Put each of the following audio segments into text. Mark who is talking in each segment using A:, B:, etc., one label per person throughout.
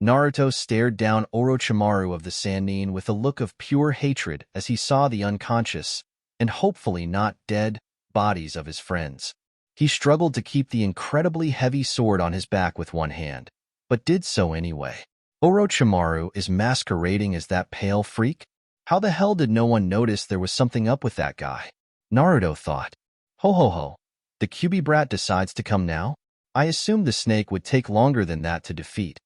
A: Naruto stared down Orochimaru of the Sannin with a look of pure hatred as he saw the unconscious, and hopefully not dead, bodies of his friends. He struggled to keep the incredibly heavy sword on his back with one hand, but did so anyway. Orochimaru is masquerading as that pale freak? How the hell did no one notice there was something up with that guy? Naruto thought. Ho ho ho. The Kyuubi brat decides to come now? I assumed the snake would take longer than that to defeat.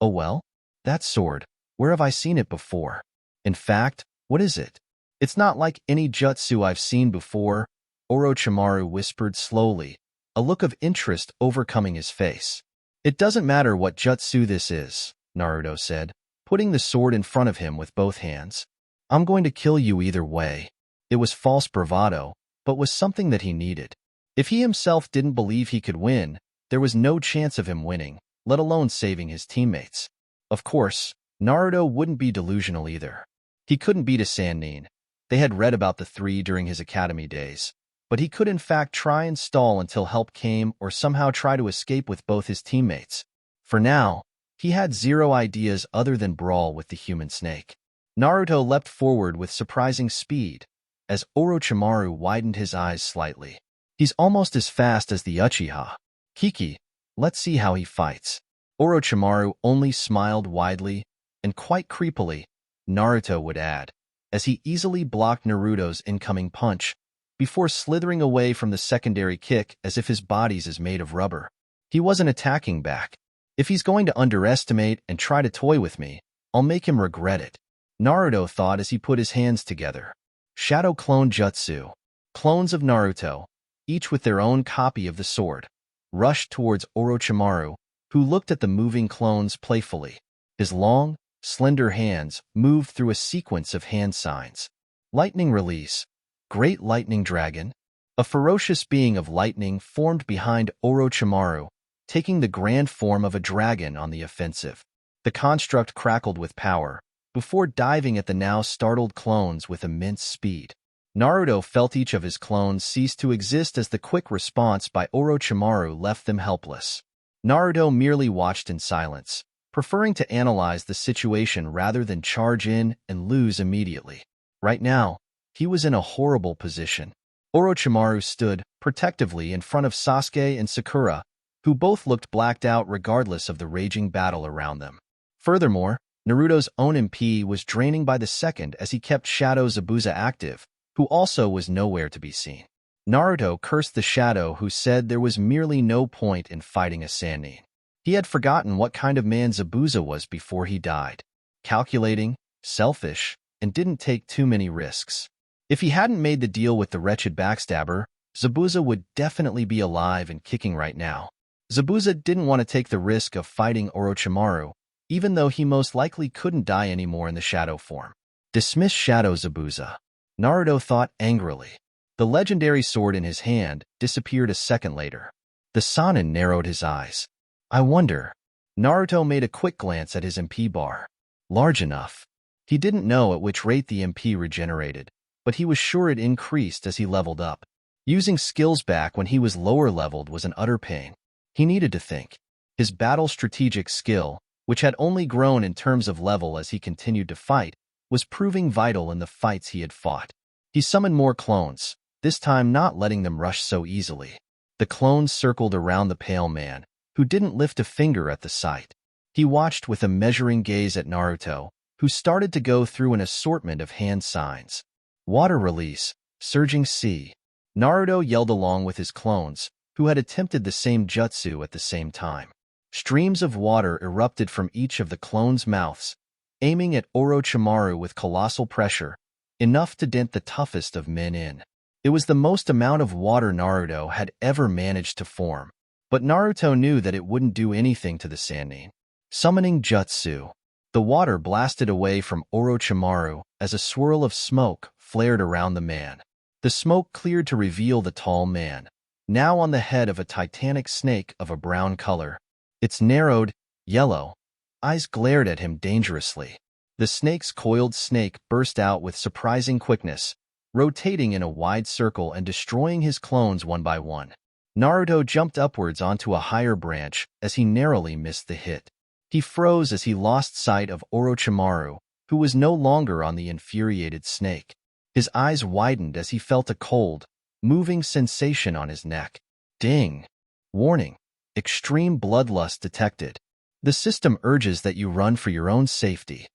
A: Oh well? That sword, where have I seen it before? In fact, what is it? It's not like any jutsu I've seen before, Orochimaru whispered slowly, a look of interest overcoming his face. It doesn't matter what jutsu this is, Naruto said, putting the sword in front of him with both hands. I'm going to kill you either way. It was false bravado, but was something that he needed. If he himself didn't believe he could win, there was no chance of him winning, let alone saving his teammates. Of course, Naruto wouldn't be delusional either. He couldn't beat a Sannin. They had read about the three during his academy days, but he could in fact try and stall until help came or somehow try to escape with both his teammates. For now, he had zero ideas other than brawl with the human snake. Naruto leapt forward with surprising speed, as Orochimaru widened his eyes slightly. He's almost as fast as the Uchiha. Kiki, let's see how he fights. Orochimaru only smiled widely, and quite creepily, Naruto would add, as he easily blocked Naruto's incoming punch, before slithering away from the secondary kick as if his body's is made of rubber. He wasn't attacking back. If he's going to underestimate and try to toy with me, I'll make him regret it, Naruto thought as he put his hands together. Shadow Clone Jutsu. Clones of Naruto, each with their own copy of the sword, rushed towards Orochimaru, who looked at the moving clones playfully. His long, slender hands moved through a sequence of hand signs. Lightning Release. Great Lightning Dragon. A ferocious being of lightning formed behind Orochimaru, taking the grand form of a dragon on the offensive. The construct crackled with power, before diving at the now startled clones with immense speed. Naruto felt each of his clones cease to exist as the quick response by Orochimaru left them helpless. Naruto merely watched in silence, preferring to analyze the situation rather than charge in and lose immediately. Right now, he was in a horrible position. Orochimaru stood, protectively, in front of Sasuke and Sakura, who both looked blacked out regardless of the raging battle around them. Furthermore, Naruto's own MP was draining by the second as he kept Shadow Zabuza active, who also was nowhere to be seen. Naruto cursed the Shadow who said there was merely no point in fighting a Sannin. He had forgotten what kind of man Zabuza was before he died. Calculating, selfish, and didn't take too many risks. If he hadn't made the deal with the wretched backstabber, Zabuza would definitely be alive and kicking right now. Zabuza didn't want to take the risk of fighting Orochimaru, even though he most likely couldn't die anymore in the shadow form. Dismiss Shadow Zabuza, Naruto thought angrily. The legendary sword in his hand disappeared a second later. The Sannin narrowed his eyes. I wonder. Naruto made a quick glance at his MP bar. Large enough. He didn't know at which rate the MP regenerated, but he was sure it increased as he leveled up. Using skills back when he was lower leveled was an utter pain. He needed to think. His battle strategic skill, which had only grown in terms of level as he continued to fight, was proving vital in the fights he had fought. He summoned more clones, this time not letting them rush so easily. The clones circled around the pale man, who didn't lift a finger at the sight. He watched with a measuring gaze at Naruto, who started to go through an assortment of hand signs. Water Release, Surging Sea. Naruto yelled along with his clones, who had attempted the same jutsu at the same time. Streams of water erupted from each of the clones' mouths, aiming at Orochimaru with colossal pressure, enough to dent the toughest of men in. It was the most amount of water Naruto had ever managed to form, but Naruto knew that it wouldn't do anything to the Sannin. Summoning Jutsu. The water blasted away from Orochimaru as a swirl of smoke flared around the man. The smoke cleared to reveal the tall man, now on the head of a titanic snake of a brown color. Its narrowed, yellow eyes glared at him dangerously. The snake's coiled snake burst out with surprising quickness, rotating in a wide circle and destroying his clones one by one. Naruto jumped upwards onto a higher branch as he narrowly missed the hit. He froze as he lost sight of Orochimaru, who was no longer on the infuriated snake. His eyes widened as he felt a cold, moving sensation on his neck. Ding! Warning! Extreme bloodlust detected. The system urges that you run for your own safety.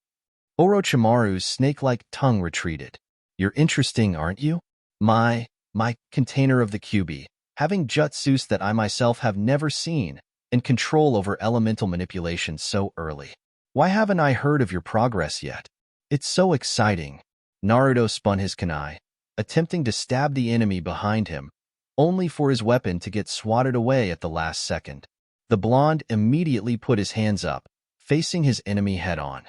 A: Orochimaru's snake-like tongue retreated. You're interesting, aren't you? My container of the QB, having jutsus that I myself have never seen, and control over elemental manipulation so early. Why haven't I heard of your progress yet? It's so exciting. Naruto spun his kunai, attempting to stab the enemy behind him, only for his weapon to get swatted away at the last second. The blonde immediately put his hands up, facing his enemy head-on.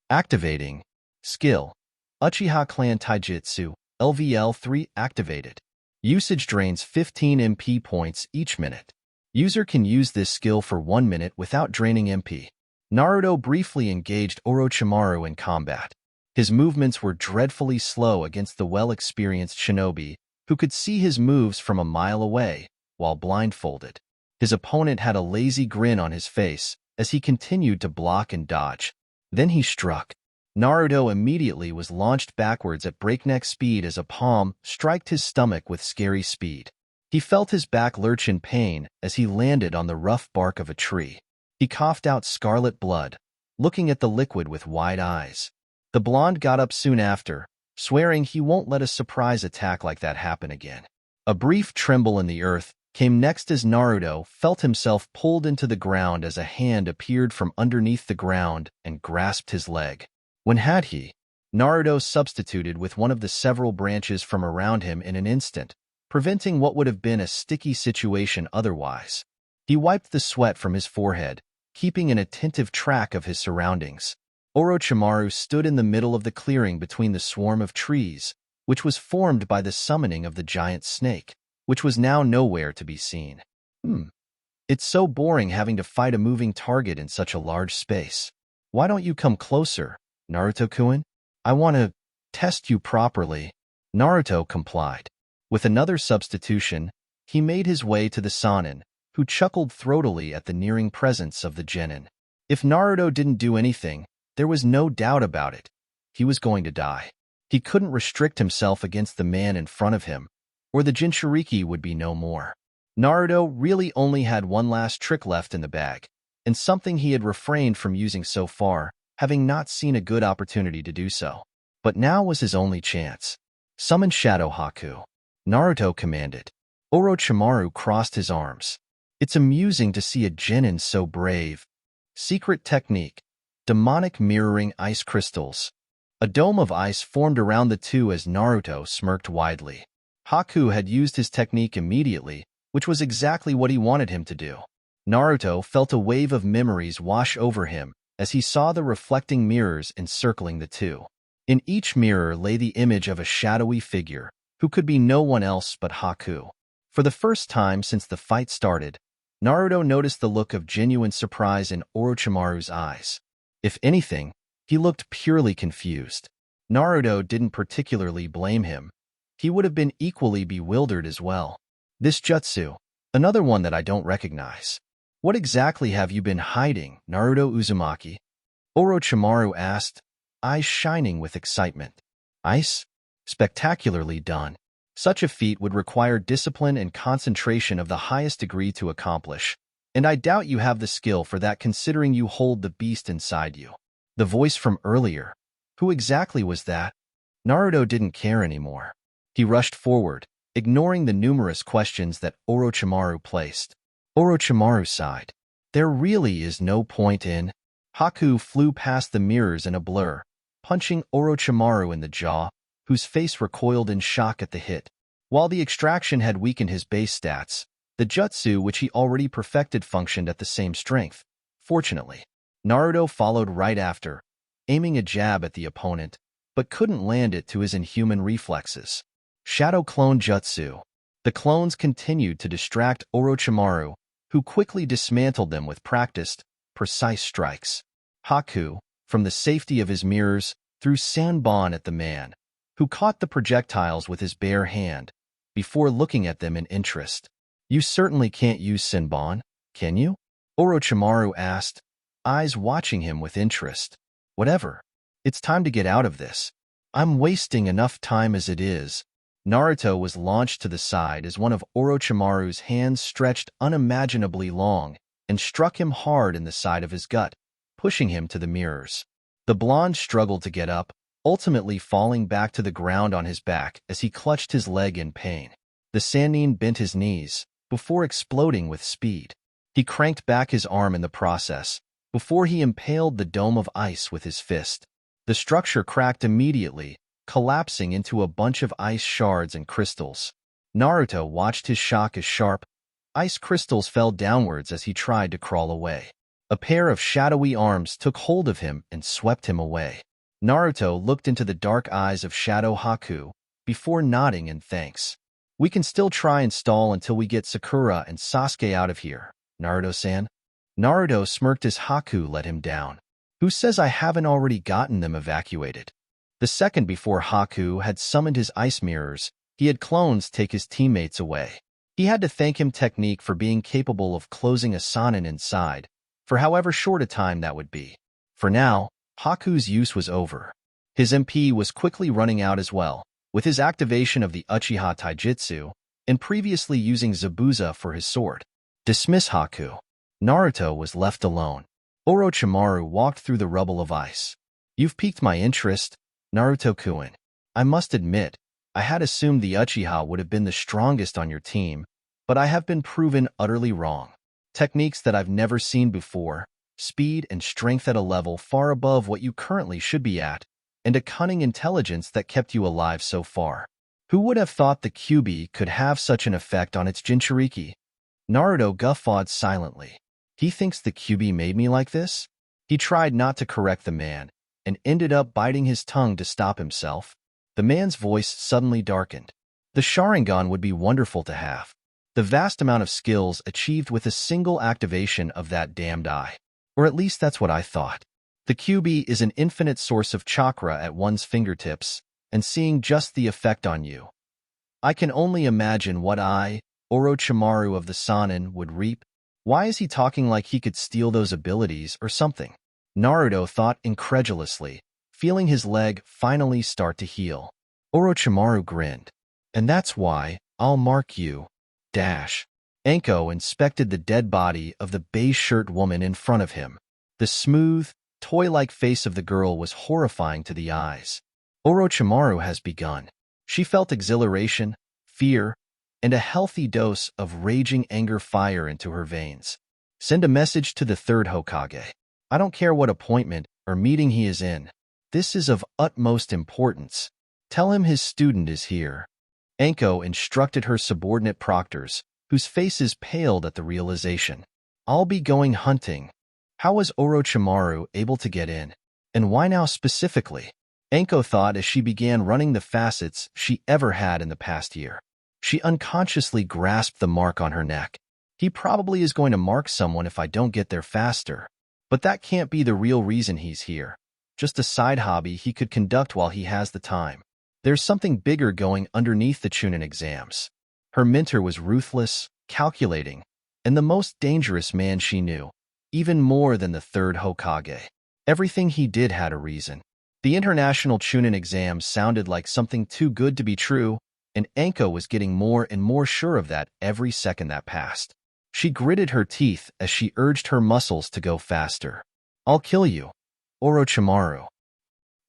A: Activating. Skill. Uchiha Clan Taijutsu, LVL3 activated. Usage drains 15 MP points each minute. User can use this skill for 1 minute without draining MP. Naruto briefly engaged Orochimaru in combat. His movements were dreadfully slow against the well-experienced shinobi, who could see his moves from a mile away, while blindfolded. His opponent had a lazy grin on his face as he continued to block and dodge. Then he struck. Naruto immediately was launched backwards at breakneck speed as a palm struck his stomach with scary speed. He felt his back lurch in pain as he landed on the rough bark of a tree. He coughed out scarlet blood, looking at the liquid with wide eyes. The blonde got up soon after, swearing he won't let a surprise attack like that happen again. A brief tremble in the earth came next as Naruto felt himself pulled into the ground as a hand appeared from underneath the ground and grasped his leg. When had he? Naruto substituted with one of the several branches from around him in an instant, preventing what would have been a sticky situation otherwise. He wiped the sweat from his forehead, keeping an attentive track of his surroundings. Orochimaru stood in the middle of the clearing between the swarm of trees, which was formed by the summoning of the giant snake, which was now nowhere to be seen. It's so boring having to fight a moving target in such a large space. Why don't you come closer, Naruto-kun? I want to test you properly. Naruto complied. With another substitution, he made his way to the Sannin, who chuckled throatily at the nearing presence of the genin. If Naruto didn't do anything, there was no doubt about it. He was going to die. He couldn't restrict himself against the man in front of him, or the Jinchuriki would be no more. Naruto really only had one last trick left in the bag, and something he had refrained from using so far, having not seen a good opportunity to do so. But now was his only chance. Summon Shadow Haku. Naruto commanded. Orochimaru crossed his arms. It's amusing to see a genin so brave. Secret technique. Demonic mirroring ice crystals. A dome of ice formed around the two as Naruto smirked widely. Haku had used his technique immediately, which was exactly what he wanted him to do. Naruto felt a wave of memories wash over him as he saw the reflecting mirrors encircling the two. In each mirror lay the image of a shadowy figure, who could be no one else but Haku. For the first time since the fight started, Naruto noticed the look of genuine surprise in Orochimaru's eyes. If anything, he looked purely confused. Naruto didn't particularly blame him. He would have been equally bewildered as well. This jutsu, another one that I don't recognize. What exactly have you been hiding, Naruto Uzumaki? Orochimaru asked, eyes shining with excitement. Ice? Spectacularly done. Such a feat would require discipline and concentration of the highest degree to accomplish, and I doubt you have the skill for that considering you hold the beast inside you. The voice from earlier. Who exactly was that? Naruto didn't care anymore. He rushed forward, ignoring the numerous questions that Orochimaru placed. Orochimaru sighed. There really is no point in... Haku flew past the mirrors in a blur, punching Orochimaru in the jaw, whose face recoiled in shock at the hit. While the extraction had weakened his base stats, the jutsu which he already perfected functioned at the same strength. Fortunately, Naruto followed right after, aiming a jab at the opponent, but couldn't land it to his inhuman reflexes. Shadow Clone Jutsu. The clones continued to distract Orochimaru, who quickly dismantled them with practiced, precise strikes. Haku, from the safety of his mirrors, threw Sanbon at the man, who caught the projectiles with his bare hand, before looking at them in interest. You certainly can't use Sanbon, can you? Orochimaru asked, eyes watching him with interest. Whatever. It's time to get out of this. I'm wasting enough time as it is. Naruto was launched to the side as one of Orochimaru's hands stretched unimaginably long and struck him hard in the side of his gut, pushing him to the mirrors. The blonde struggled to get up, ultimately falling back to the ground on his back as he clutched his leg in pain. The Sannin bent his knees, before exploding with speed. He cranked back his arm in the process, before he impaled the dome of ice with his fist. The structure cracked immediately, collapsing into a bunch of ice shards and crystals. Naruto watched his shock as sharp, ice crystals fell downwards as he tried to crawl away. A pair of shadowy arms took hold of him and swept him away. Naruto looked into the dark eyes of Shadow Haku, before nodding in thanks. We can still try and stall until we get Sakura and Sasuke out of here, Naruto-san. Naruto smirked as Haku let him down. Who says I haven't already gotten them evacuated? The second before Haku had summoned his ice mirrors, he had clones take his teammates away. He had to thank him technique for being capable of closing a Sannin inside, for however short a time that would be. For now, Haku's use was over. His MP was quickly running out as well, with his activation of the Uchiha Taijutsu, and previously using Zabuza for his sword. Dismiss Haku. Naruto was left alone. Orochimaru walked through the rubble of ice. You've piqued my interest, Naruto-kun. I must admit, I had assumed the Uchiha would have been the strongest on your team, but I have been proven utterly wrong. Techniques that I've never seen before, speed and strength at a level far above what you currently should be at, and a cunning intelligence that kept you alive so far. Who would have thought the Kyuubi could have such an effect on its Jinchuriki? Naruto guffawed silently. He thinks the Kyuubi made me like this? He tried not to correct the man, and ended up biting his tongue to stop himself. The man's voice suddenly darkened. The sharingan would be wonderful to have. The vast amount of skills achieved with a single activation of that damned eye. Or at least that's what I thought. The Kyuubi is an infinite source of chakra at one's fingertips, and seeing just the effect on you. I can only imagine what I, Orochimaru of the Sannin, would reap. Why is he talking like he could steal those abilities or something? Naruto thought incredulously, feeling his leg finally start to heal. Orochimaru grinned. And that's why I'll mark you. Dash. Anko inspected the dead body of the beige-shirt woman in front of him. The smooth, toy-like face of the girl was horrifying to the eyes. Orochimaru has begun. She felt exhilaration, fear, and a healthy dose of raging anger fire into her veins. Send a message to the third Hokage. I don't care what appointment or meeting he is in. This is of utmost importance. Tell him his student is here. Anko instructed her subordinate proctors, whose faces paled at the realization. I'll be going hunting. How was Orochimaru able to get in? And why now specifically? Anko thought as she began running the facets she ever had in the past year. She unconsciously grasped the mark on her neck. He probably is going to mark someone if I don't get there faster. But that can't be the real reason he's here. Just a side hobby he could conduct while he has the time. There's something bigger going underneath the Chunin exams. Her mentor was ruthless, calculating, and the most dangerous man she knew, even more than the third Hokage. Everything he did had a reason. The international Chunin exams sounded like something too good to be true, and Anko was getting more and more sure of that every second that passed. She gritted her teeth as she urged her muscles to go faster. I'll kill you, Orochimaru.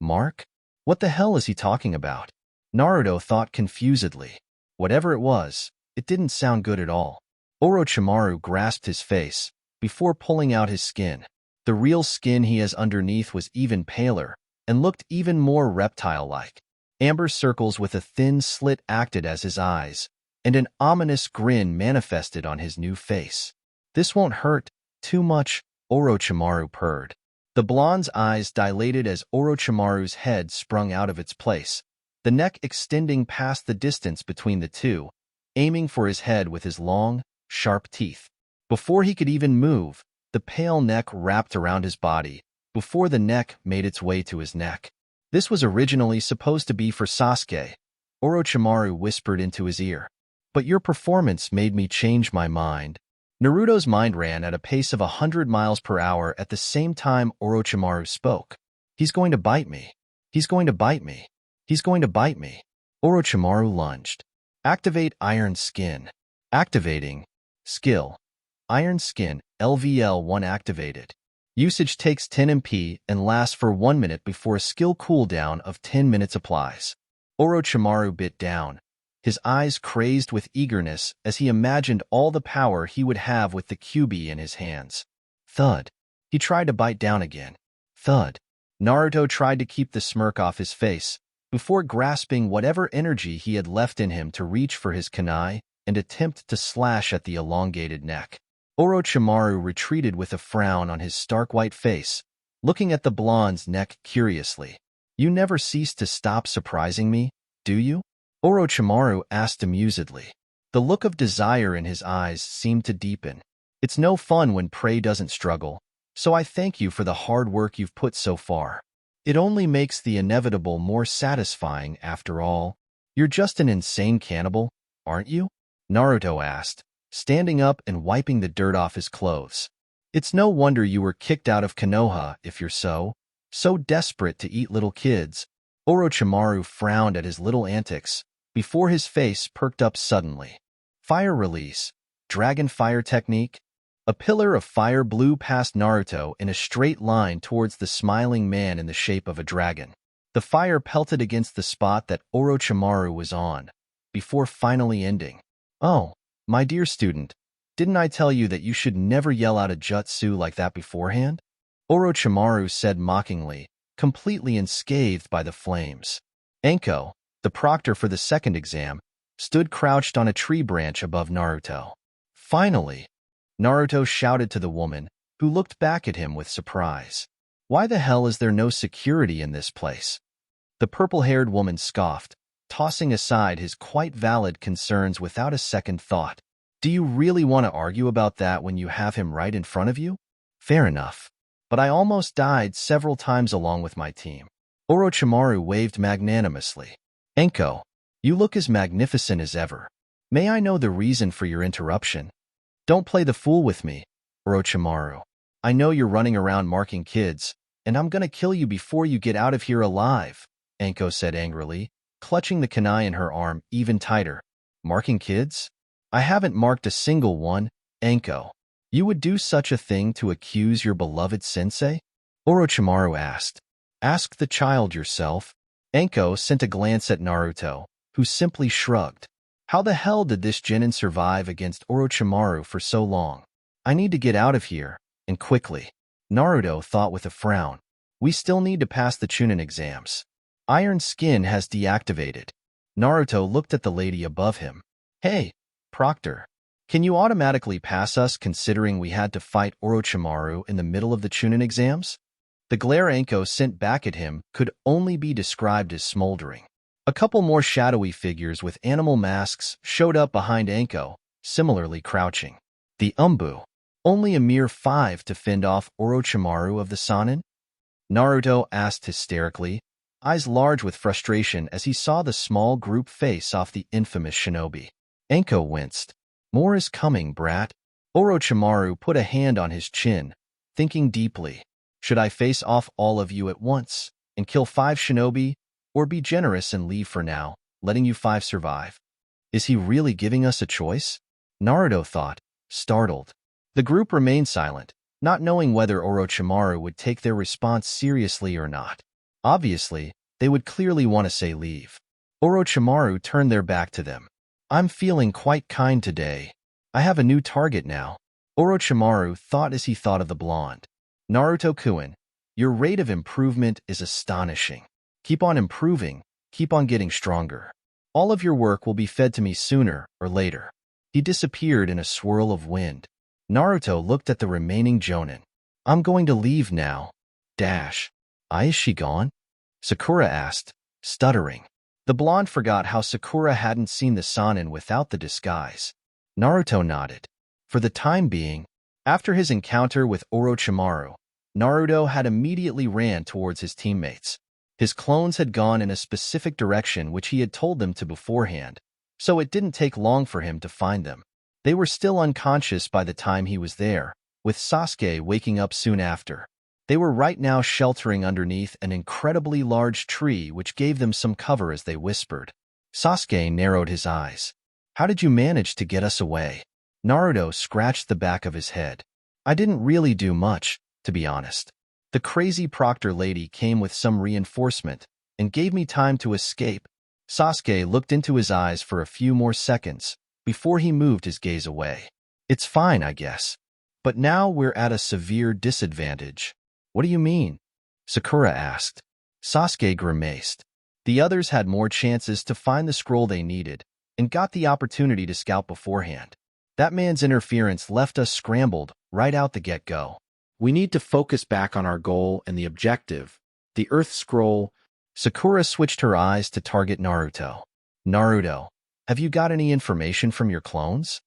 A: Mark? What the hell is he talking about? Naruto thought confusedly. Whatever it was, it didn't sound good at all. Orochimaru grasped his face, before pulling out his skin. The real skin he has underneath was even paler, and looked even more reptile-like. Amber circles with a thin slit acted as his eyes, and an ominous grin manifested on his new face. This won't hurt too much, Orochimaru purred. The blonde's eyes dilated as Orochimaru's head sprung out of its place, the neck extending past the distance between the two, aiming for his head with his long, sharp teeth. Before he could even move, the pale neck wrapped around his body, before the neck made its way to his neck. This was originally supposed to be for Sasuke, Orochimaru whispered into his ear. But your performance made me change my mind. Naruto's mind ran at a pace of 100 miles per hour at the same time Orochimaru spoke. He's going to bite me. He's going to bite me. He's going to bite me. Orochimaru lunged. Activate Iron Skin. Activating. Skill. Iron Skin, LVL1 activated. Usage takes 10 MP and lasts for 1 minute before a skill cooldown of 10 minutes applies. Orochimaru bit down, his eyes crazed with eagerness as he imagined all the power he would have with the QB in his hands. Thud. He tried to bite down again. Thud. Naruto tried to keep the smirk off his face before grasping whatever energy he had left in him to reach for his kunai and attempt to slash at the elongated neck. Orochimaru retreated with a frown on his stark white face, looking at the blonde's neck curiously. You never cease to stop surprising me, do you? Orochimaru asked amusedly. The look of desire in his eyes seemed to deepen. It's no fun when prey doesn't struggle, so I thank you for the hard work you've put so far. It only makes the inevitable more satisfying after all. You're just an insane cannibal, aren't you? Naruto asked, standing up and wiping the dirt off his clothes. It's no wonder you were kicked out of Konoha if you're so desperate to eat little kids. Orochimaru frowned at his little antics before his face perked up suddenly. Fire release. Dragon fire technique. A pillar of fire blew past Naruto in a straight line towards the smiling man in the shape of a dragon. The fire pelted against the spot that Orochimaru was on, before finally ending. Oh, my dear student, didn't I tell you that you should never yell out a jutsu like that beforehand? Orochimaru said mockingly, completely unscathed by the flames. Anko, the proctor for the second exam, stood crouched on a tree branch above Naruto. Finally, Naruto shouted to the woman, who looked back at him with surprise. Why the hell is there no security in this place? The purple-haired woman scoffed, tossing aside his quite valid concerns without a second thought. Do you really want to argue about that when you have him right in front of you? Fair enough. But I almost died several times along with my team. Orochimaru waved magnanimously. Anko, you look as magnificent as ever. May I know the reason for your interruption? Don't play the fool with me, Orochimaru. I know you're running around marking kids, and I'm gonna kill you before you get out of here alive, Anko said angrily, clutching the kunai in her arm even tighter. Marking kids? I haven't marked a single one, Anko. You would do such a thing to accuse your beloved sensei? Orochimaru asked. Ask the child yourself. Anko sent a glance at Naruto, who simply shrugged. How the hell did this genin survive against Orochimaru for so long? I need to get out of here, and quickly. Naruto thought with a frown. We still need to pass the Chunin exams. Iron Skin has deactivated. Naruto looked at the lady above him. Hey, Proctor, can you automatically pass us considering we had to fight Orochimaru in the middle of the Chunin exams? The glare Anko sent back at him could only be described as smoldering. A couple more shadowy figures with animal masks showed up behind Anko, similarly crouching. The Umbu. Only a mere 5 to fend off Orochimaru of the Sannin? Naruto asked hysterically, eyes large with frustration as he saw the small group face off the infamous shinobi. Anko winced. More is coming, brat. Orochimaru put a hand on his chin, thinking deeply. Should I face off all of you at once and kill 5 shinobi, or be generous and leave for now, letting you 5 survive? Is he really giving us a choice? Naruto thought, startled. The group remained silent, not knowing whether Orochimaru would take their response seriously or not. Obviously, they would clearly want to say leave. Orochimaru turned their back to them. I'm feeling quite kind today. I have a new target now. Orochimaru thought as he thought of the blonde. Naruto-kun, your rate of improvement is astonishing. Keep on improving, keep on getting stronger. All of your work will be fed to me sooner or later. He disappeared in a swirl of wind. Naruto looked at the remaining jonin. I'm going to leave now. Dash. Is she gone? Sakura asked, stuttering. The blonde forgot how Sakura hadn't seen the Sannin without the disguise. Naruto nodded. For the time being, after his encounter with Orochimaru, Naruto had immediately ran towards his teammates. His clones had gone in a specific direction which he had told them to beforehand, so it didn't take long for him to find them. They were still unconscious by the time he was there, with Sasuke waking up soon after. They were right now sheltering underneath an incredibly large tree which gave them some cover as they whispered. Sasuke narrowed his eyes. "How did you manage to get us away?" Naruto scratched the back of his head. "I didn't really do much, to be honest. The crazy proctor lady came with some reinforcement and gave me time to escape." Sasuke looked into his eyes for a few more seconds before he moved his gaze away. "It's fine, I guess. But now we're at a severe disadvantage." "What do you mean?" Sakura asked. Sasuke grimaced. The others had more chances to find the scroll they needed and got the opportunity to scout beforehand. That man's interference left us scrambled right out the get-go. We need to focus back on our goal and the objective, the Earth Scroll. Sakura switched her eyes to target Naruto. "Naruto, have you got any information from your clones?"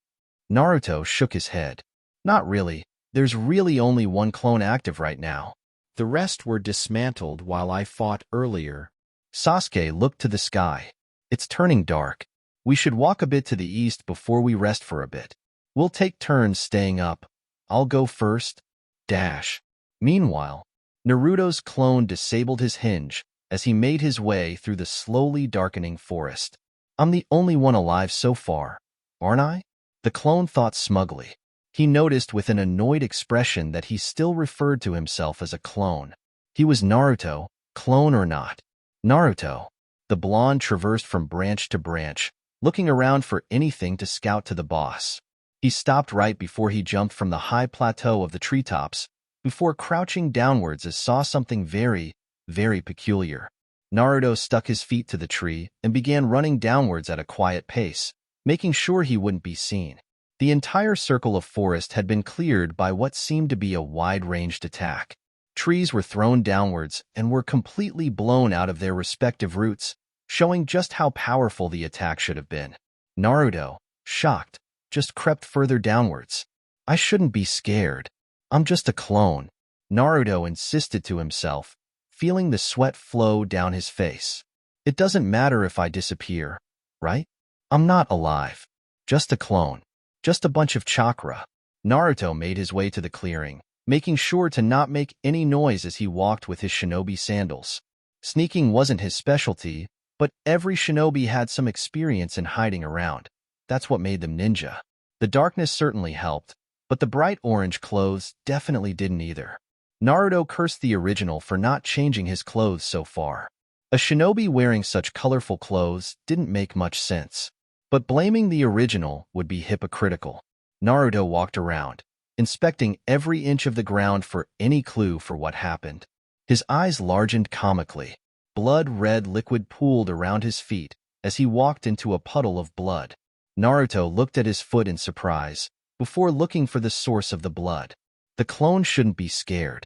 A: Naruto shook his head. "Not really. There's really only one clone active right now. The rest were dismantled while I fought earlier." Sasuke looked to the sky. "It's turning dark. We should walk a bit to the east before we rest for a bit. We'll take turns staying up. I'll go first. Dash." Meanwhile, Naruto's clone disabled his hinge as he made his way through the slowly darkening forest. "I'm the only one alive so far, aren't I?" The clone thought smugly. He noticed with an annoyed expression that he still referred to himself as a clone. He was Naruto, clone or not. Naruto. The blonde traversed from branch to branch, looking around for anything to scout to the boss. He stopped right before he jumped from the high plateau of the treetops, before crouching downwards as saw something very, very peculiar. Naruto stuck his feet to the tree and began running downwards at a quiet pace, making sure he wouldn't be seen. The entire circle of forest had been cleared by what seemed to be a wide-ranged attack. Trees were thrown downwards and were completely blown out of their respective roots, showing just how powerful the attack should have been. Naruto, shocked, just crept further downwards. "I shouldn't be scared. I'm just a clone," Naruto insisted to himself, feeling the sweat flow down his face. "It doesn't matter if I disappear, right? I'm not alive. Just a clone. Just a bunch of chakra." Naruto made his way to the clearing, making sure to not make any noise as he walked with his shinobi sandals. Sneaking wasn't his specialty, but every shinobi had some experience in hiding around. That's what made them ninja. The darkness certainly helped, but the bright orange clothes definitely didn't either. Naruto cursed the original for not changing his clothes so far. A shinobi wearing such colorful clothes didn't make much sense. But blaming the original would be hypocritical. Naruto walked around, inspecting every inch of the ground for any clue for what happened. His eyes largened comically. Blood-red liquid pooled around his feet as he walked into a puddle of blood. Naruto looked at his foot in surprise, before looking for the source of the blood. The clone shouldn't be scared.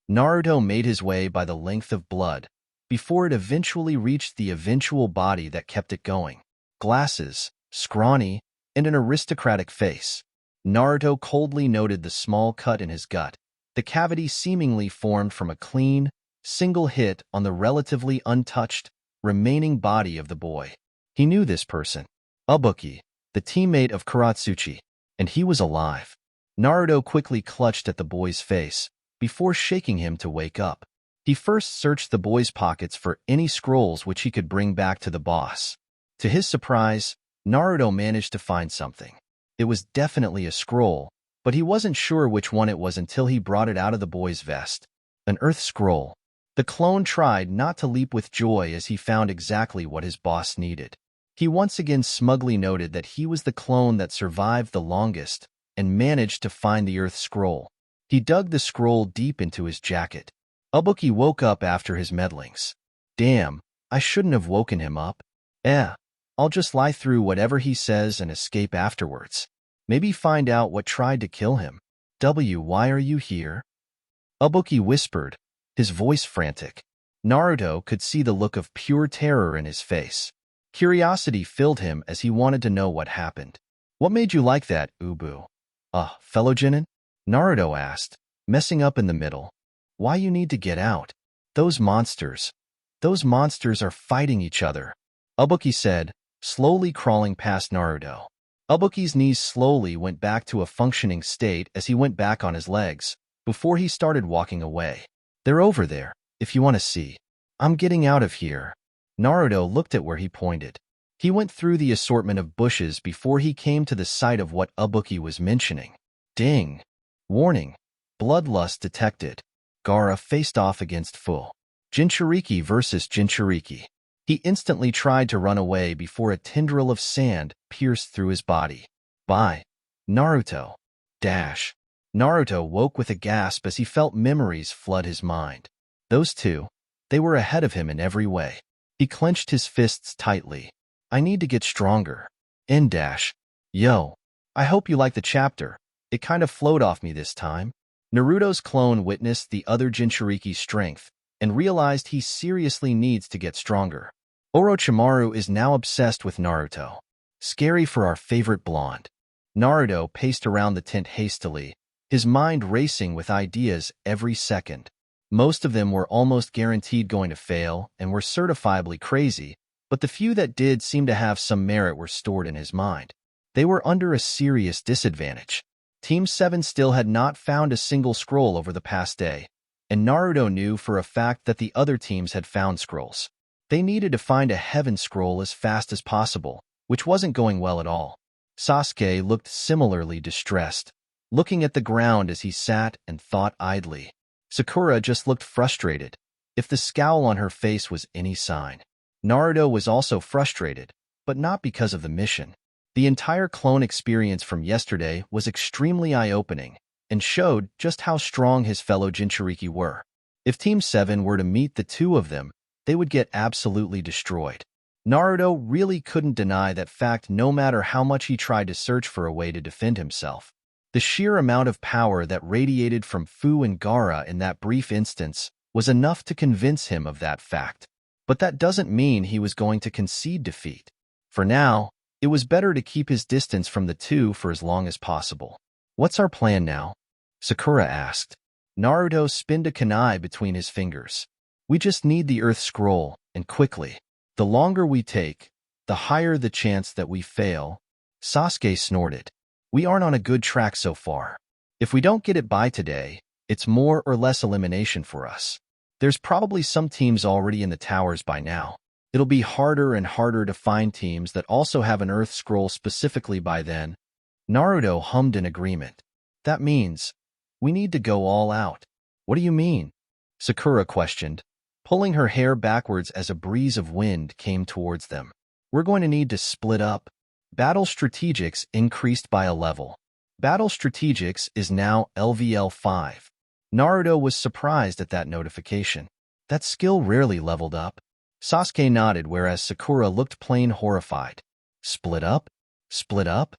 A: Naruto made his way by the length of blood, before it eventually reached the eventual body that kept it going. Glasses, scrawny, and an aristocratic face. Naruto coldly noted the small cut in his gut, the cavity seemingly formed from a clean, single hit on the relatively untouched, remaining body of the boy. He knew this person. Ibuki, the teammate of Karatsuchi, and he was alive. Naruto quickly clutched at the boy's face, before shaking him to wake up. He first searched the boy's pockets for any scrolls which he could bring back to the boss. To his surprise, Naruto managed to find something. It was definitely a scroll, but he wasn't sure which one it was until he brought it out of the boy's vest. An earth scroll. The clone tried not to leap with joy as he found exactly what his boss needed. He once again smugly noted that he was the clone that survived the longest and managed to find the earth scroll. He dug the scroll deep into his jacket. Ibuki woke up after his meddlings. Damn, I shouldn't have woken him up. I'll just lie through whatever he says and escape afterwards. Maybe find out what tried to kill him. Why are you here? Ibuki whispered, his voice frantic. Naruto could see the look of pure terror in his face. Curiosity filled him as he wanted to know what happened. What made you like that, Ubu? Fellow Genin? Naruto asked, messing up in the middle. Why you need to get out? Those monsters are fighting each other. Ibuki said, slowly crawling past Naruto. Ubuki's knees slowly went back to a functioning state as he went back on his legs, before he started walking away. They're over there, if you want to see. I'm getting out of here. Naruto looked at where he pointed. He went through the assortment of bushes before he came to the site of what Ubuki was mentioning. Ding! Warning. Bloodlust detected. Gaara faced off against Full. Jinchuriki versus Jinchuriki. He instantly tried to run away before a tendril of sand pierced through his body. Bye. Naruto. Dash. Naruto woke with a gasp as he felt memories flood his mind. Those two, they were ahead of him in every way. He clenched his fists tightly. I need to get stronger. N dash. Yo. I hope you like the chapter. It kind of flowed off me this time. Naruto's clone witnessed the other Jinchuriki's strength and realized he seriously needs to get stronger. Orochimaru is now obsessed with Naruto. Scary for our favorite blonde. Naruto paced around the tent hastily, his mind racing with ideas every second. Most of them were almost guaranteed going to fail and were certifiably crazy, but the few that did seem to have some merit were stored in his mind. They were under a serious disadvantage. Team 7 still had not found a single scroll over the past day, and Naruto knew for a fact that the other teams had found scrolls. They needed to find a heaven scroll as fast as possible, which wasn't going well at all. Sasuke looked similarly distressed, looking at the ground as he sat and thought idly. Sakura just looked frustrated, if the scowl on her face was any sign. Naruto was also frustrated, but not because of the mission. The entire clone experience from yesterday was extremely eye-opening and showed just how strong his fellow Jinchuriki were. If Team 7 were to meet the two of them, they would get absolutely destroyed. Naruto really couldn't deny that fact no matter how much he tried to search for a way to defend himself. The sheer amount of power that radiated from Fu and Gaara in that brief instance was enough to convince him of that fact. But that doesn't mean he was going to concede defeat. For now, it was better to keep his distance from the two for as long as possible. What's our plan now? Sakura asked. Naruto spinned a kunai between his fingers. We just need the Earth Scroll, and quickly. The longer we take, the higher the chance that we fail. Sasuke snorted. We aren't on a good track so far. If we don't get it by today, it's more or less elimination for us. There's probably some teams already in the towers by now. It'll be harder and harder to find teams that also have an Earth Scroll specifically by then. Naruto hummed in agreement. That means we need to go all out. What do you mean? Sakura questioned, pulling her hair backwards as a breeze of wind came towards them. We're going to need to split up. Battle Strategics increased by a level. Battle Strategics is now LVL 5. Naruto was surprised at that notification. That skill rarely leveled up. Sasuke nodded whereas Sakura looked plain horrified. Split up? Split up?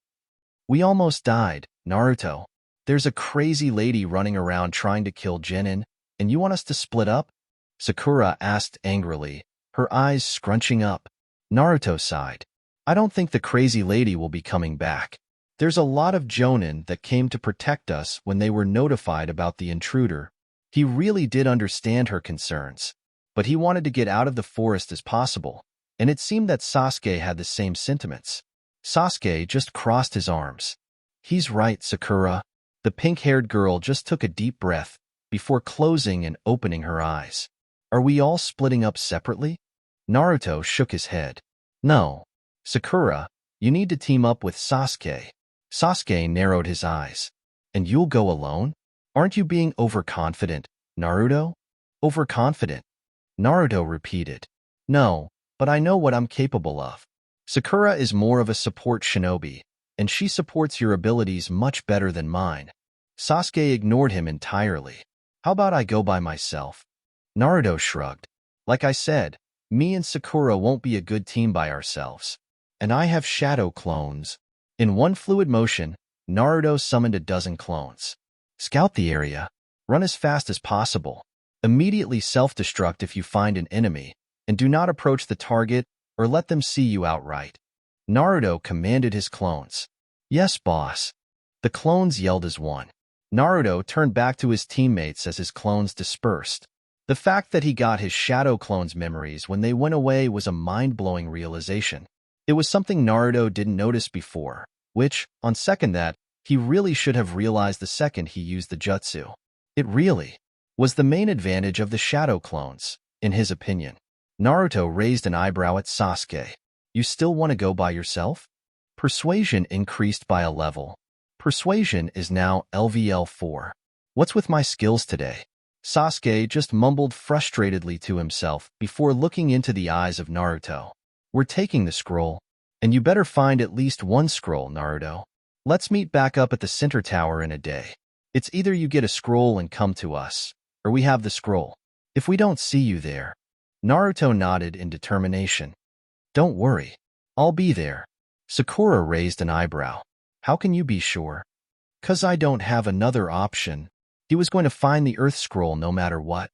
A: We almost died, Naruto. There's a crazy lady running around trying to kill Genin, and you want us to split up? Sakura asked angrily, her eyes scrunching up. Naruto sighed. I don't think the crazy lady will be coming back. There's a lot of Jonin that came to protect us when they were notified about the intruder. He really did understand her concerns, but he wanted to get out of the forest as possible, and it seemed that Sasuke had the same sentiments. Sasuke just crossed his arms. He's right, Sakura. The pink-haired girl just took a deep breath before closing and opening her eyes. Are we all splitting up separately? Naruto shook his head. No. Sakura, you need to team up with Sasuke. Sasuke narrowed his eyes. And you'll go alone? Aren't you being overconfident, Naruto? Overconfident? Naruto repeated. No, but I know what I'm capable of. Sakura is more of a support shinobi, and she supports your abilities much better than mine. Sasuke ignored him entirely. How about I go by myself? Naruto shrugged. Like I said, me and Sakura won't be a good team by ourselves. And I have shadow clones. In one fluid motion, Naruto summoned a dozen clones. Scout the area. Run as fast as possible. Immediately self-destruct if you find an enemy, and do not approach the target or let them see you outright. Naruto commanded his clones. Yes, boss. The clones yelled as one. Naruto turned back to his teammates as his clones dispersed. The fact that he got his shadow clones' memories when they went away was a mind-blowing realization. It was something Naruto didn't notice before, which, on second that, he really should have realized the second he used the jutsu. It really was the main advantage of the shadow clones, in his opinion. Naruto raised an eyebrow at Sasuke. You still want to go by yourself? Persuasion increased by a level. Persuasion is now LVL 4. What's with my skills today? Sasuke just mumbled frustratedly to himself before looking into the eyes of Naruto. We're taking the scroll, and you better find at least one scroll, Naruto. Let's meet back up at the center tower in a day. It's either you get a scroll and come to us, or we have the scroll. If we don't see you there. Naruto nodded in determination. Don't worry. I'll be there. Sakura raised an eyebrow. How can you be sure? 'Cause I don't have another option. He was going to find the Earth Scroll no matter what.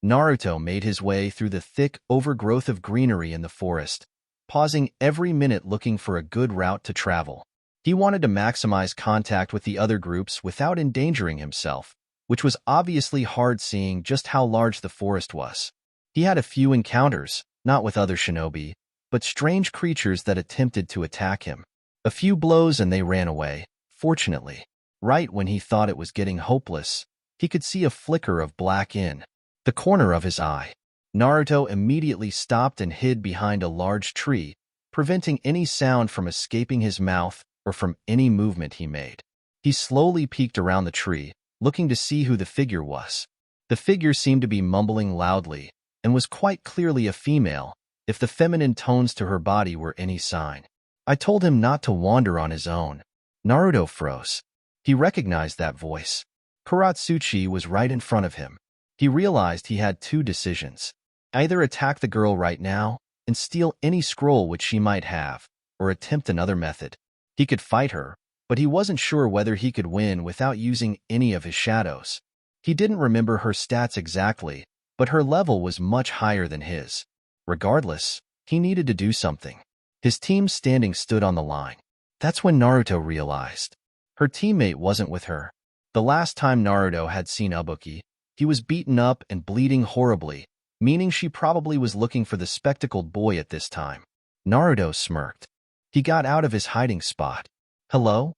A: Naruto made his way through the thick overgrowth of greenery in the forest, pausing every minute looking for a good route to travel. He wanted to maximize contact with the other groups without endangering himself, which was obviously hard seeing just how large the forest was. He had a few encounters, not with other shinobi, but strange creatures that attempted to attack him. A few blows and they ran away, fortunately. Right when he thought it was getting hopeless, he could see a flicker of black in the corner of his eye. Naruto immediately stopped and hid behind a large tree, preventing any sound from escaping his mouth or from any movement he made. He slowly peeked around the tree, looking to see who the figure was. The figure seemed to be mumbling loudly and was quite clearly a female, if the feminine tones to her body were any sign. I told him not to wander on his own. Naruto froze. He recognized that voice. Kuratsuchi was right in front of him. He realized he had two decisions. Either attack the girl right now and steal any scroll which she might have, or attempt another method. He could fight her, but he wasn't sure whether he could win without using any of his shadows. He didn't remember her stats exactly, but her level was much higher than his. Regardless, he needed to do something. His team standing stood on the line. That's when Naruto realized. Her teammate wasn't with her. The last time Naruto had seen Ibuki, he was beaten up and bleeding horribly, meaning she probably was looking for the spectacled boy at this time. Naruto smirked. He got out of his hiding spot. Hello?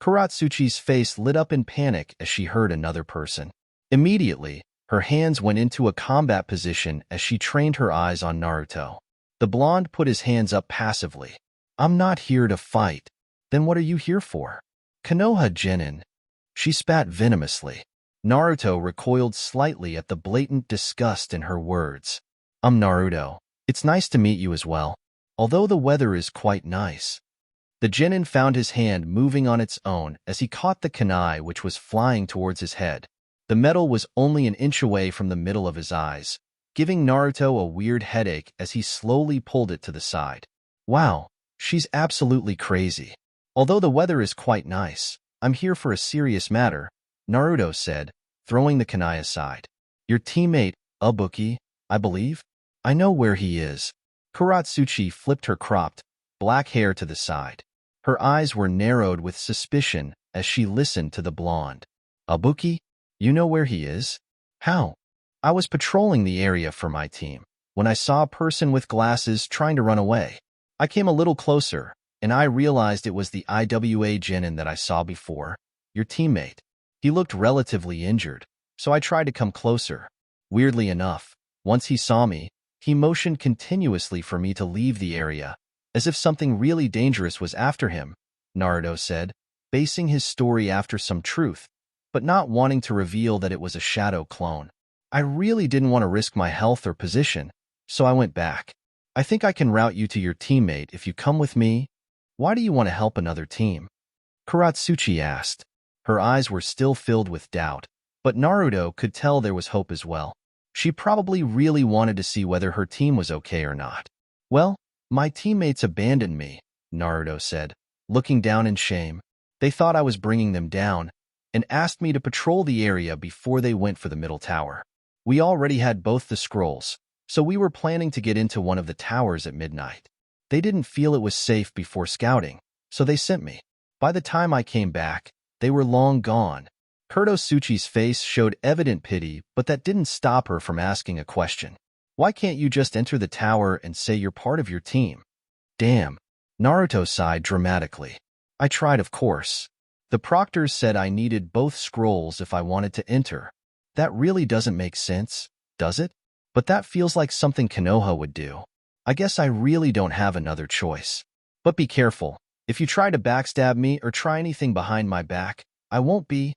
A: Kuratsuchi's face lit up in panic as she heard another person. Immediately, her hands went into a combat position as she trained her eyes on Naruto. The blonde put his hands up passively. I'm not here to fight. Then what are you here for? Konoha Genin. She spat venomously. Naruto recoiled slightly at the blatant disgust in her words. I'm Naruto. It's nice to meet you as well. Although the weather is quite nice. The Genin found his hand moving on its own as he caught the kunai which was flying towards his head. The metal was only an inch away from the middle of his eyes, giving Naruto a weird headache as he slowly pulled it to the side. Wow, she's absolutely crazy. Although the weather is quite nice, I'm here for a serious matter, Naruto said, throwing the kunai aside. Your teammate, Ibuki, I believe? I know where he is. Kuratsuchi flipped her cropped, black hair to the side. Her eyes were narrowed with suspicion as she listened to the blonde. Ibuki? You know where he is? How? I was patrolling the area for my team when I saw a person with glasses trying to run away. I came a little closer, and I realized it was the IWA Genin that I saw before, your teammate. He looked relatively injured, so I tried to come closer. Weirdly enough, once he saw me, he motioned continuously for me to leave the area, as if something really dangerous was after him, Naruto said, basing his story after some truth, but not wanting to reveal that it was a shadow clone. I really didn't want to risk my health or position, so I went back. I think I can route you to your teammate if you come with me. Why do you want to help another team? Kuratsuchi asked. Her eyes were still filled with doubt, but Naruto could tell there was hope as well. She probably really wanted to see whether her team was okay or not. Well, my teammates abandoned me, Naruto said, looking down in shame. They thought I was bringing them down, and asked me to patrol the area before they went for the middle tower. We already had both the scrolls, so we were planning to get into one of the towers at midnight. They didn't feel it was safe before scouting, so they sent me. By the time I came back, they were long gone. Kuratsuchi's face showed evident pity, but that didn't stop her from asking a question. Why can't you just enter the tower and say you're part of your team? Damn. Naruto sighed dramatically. I tried, of course. The proctor said I needed both scrolls if I wanted to enter. That really doesn't make sense, does it? But that feels like something Konoha would do. I guess I really don't have another choice. But be careful. If you try to backstab me or try anything behind my back, I won't be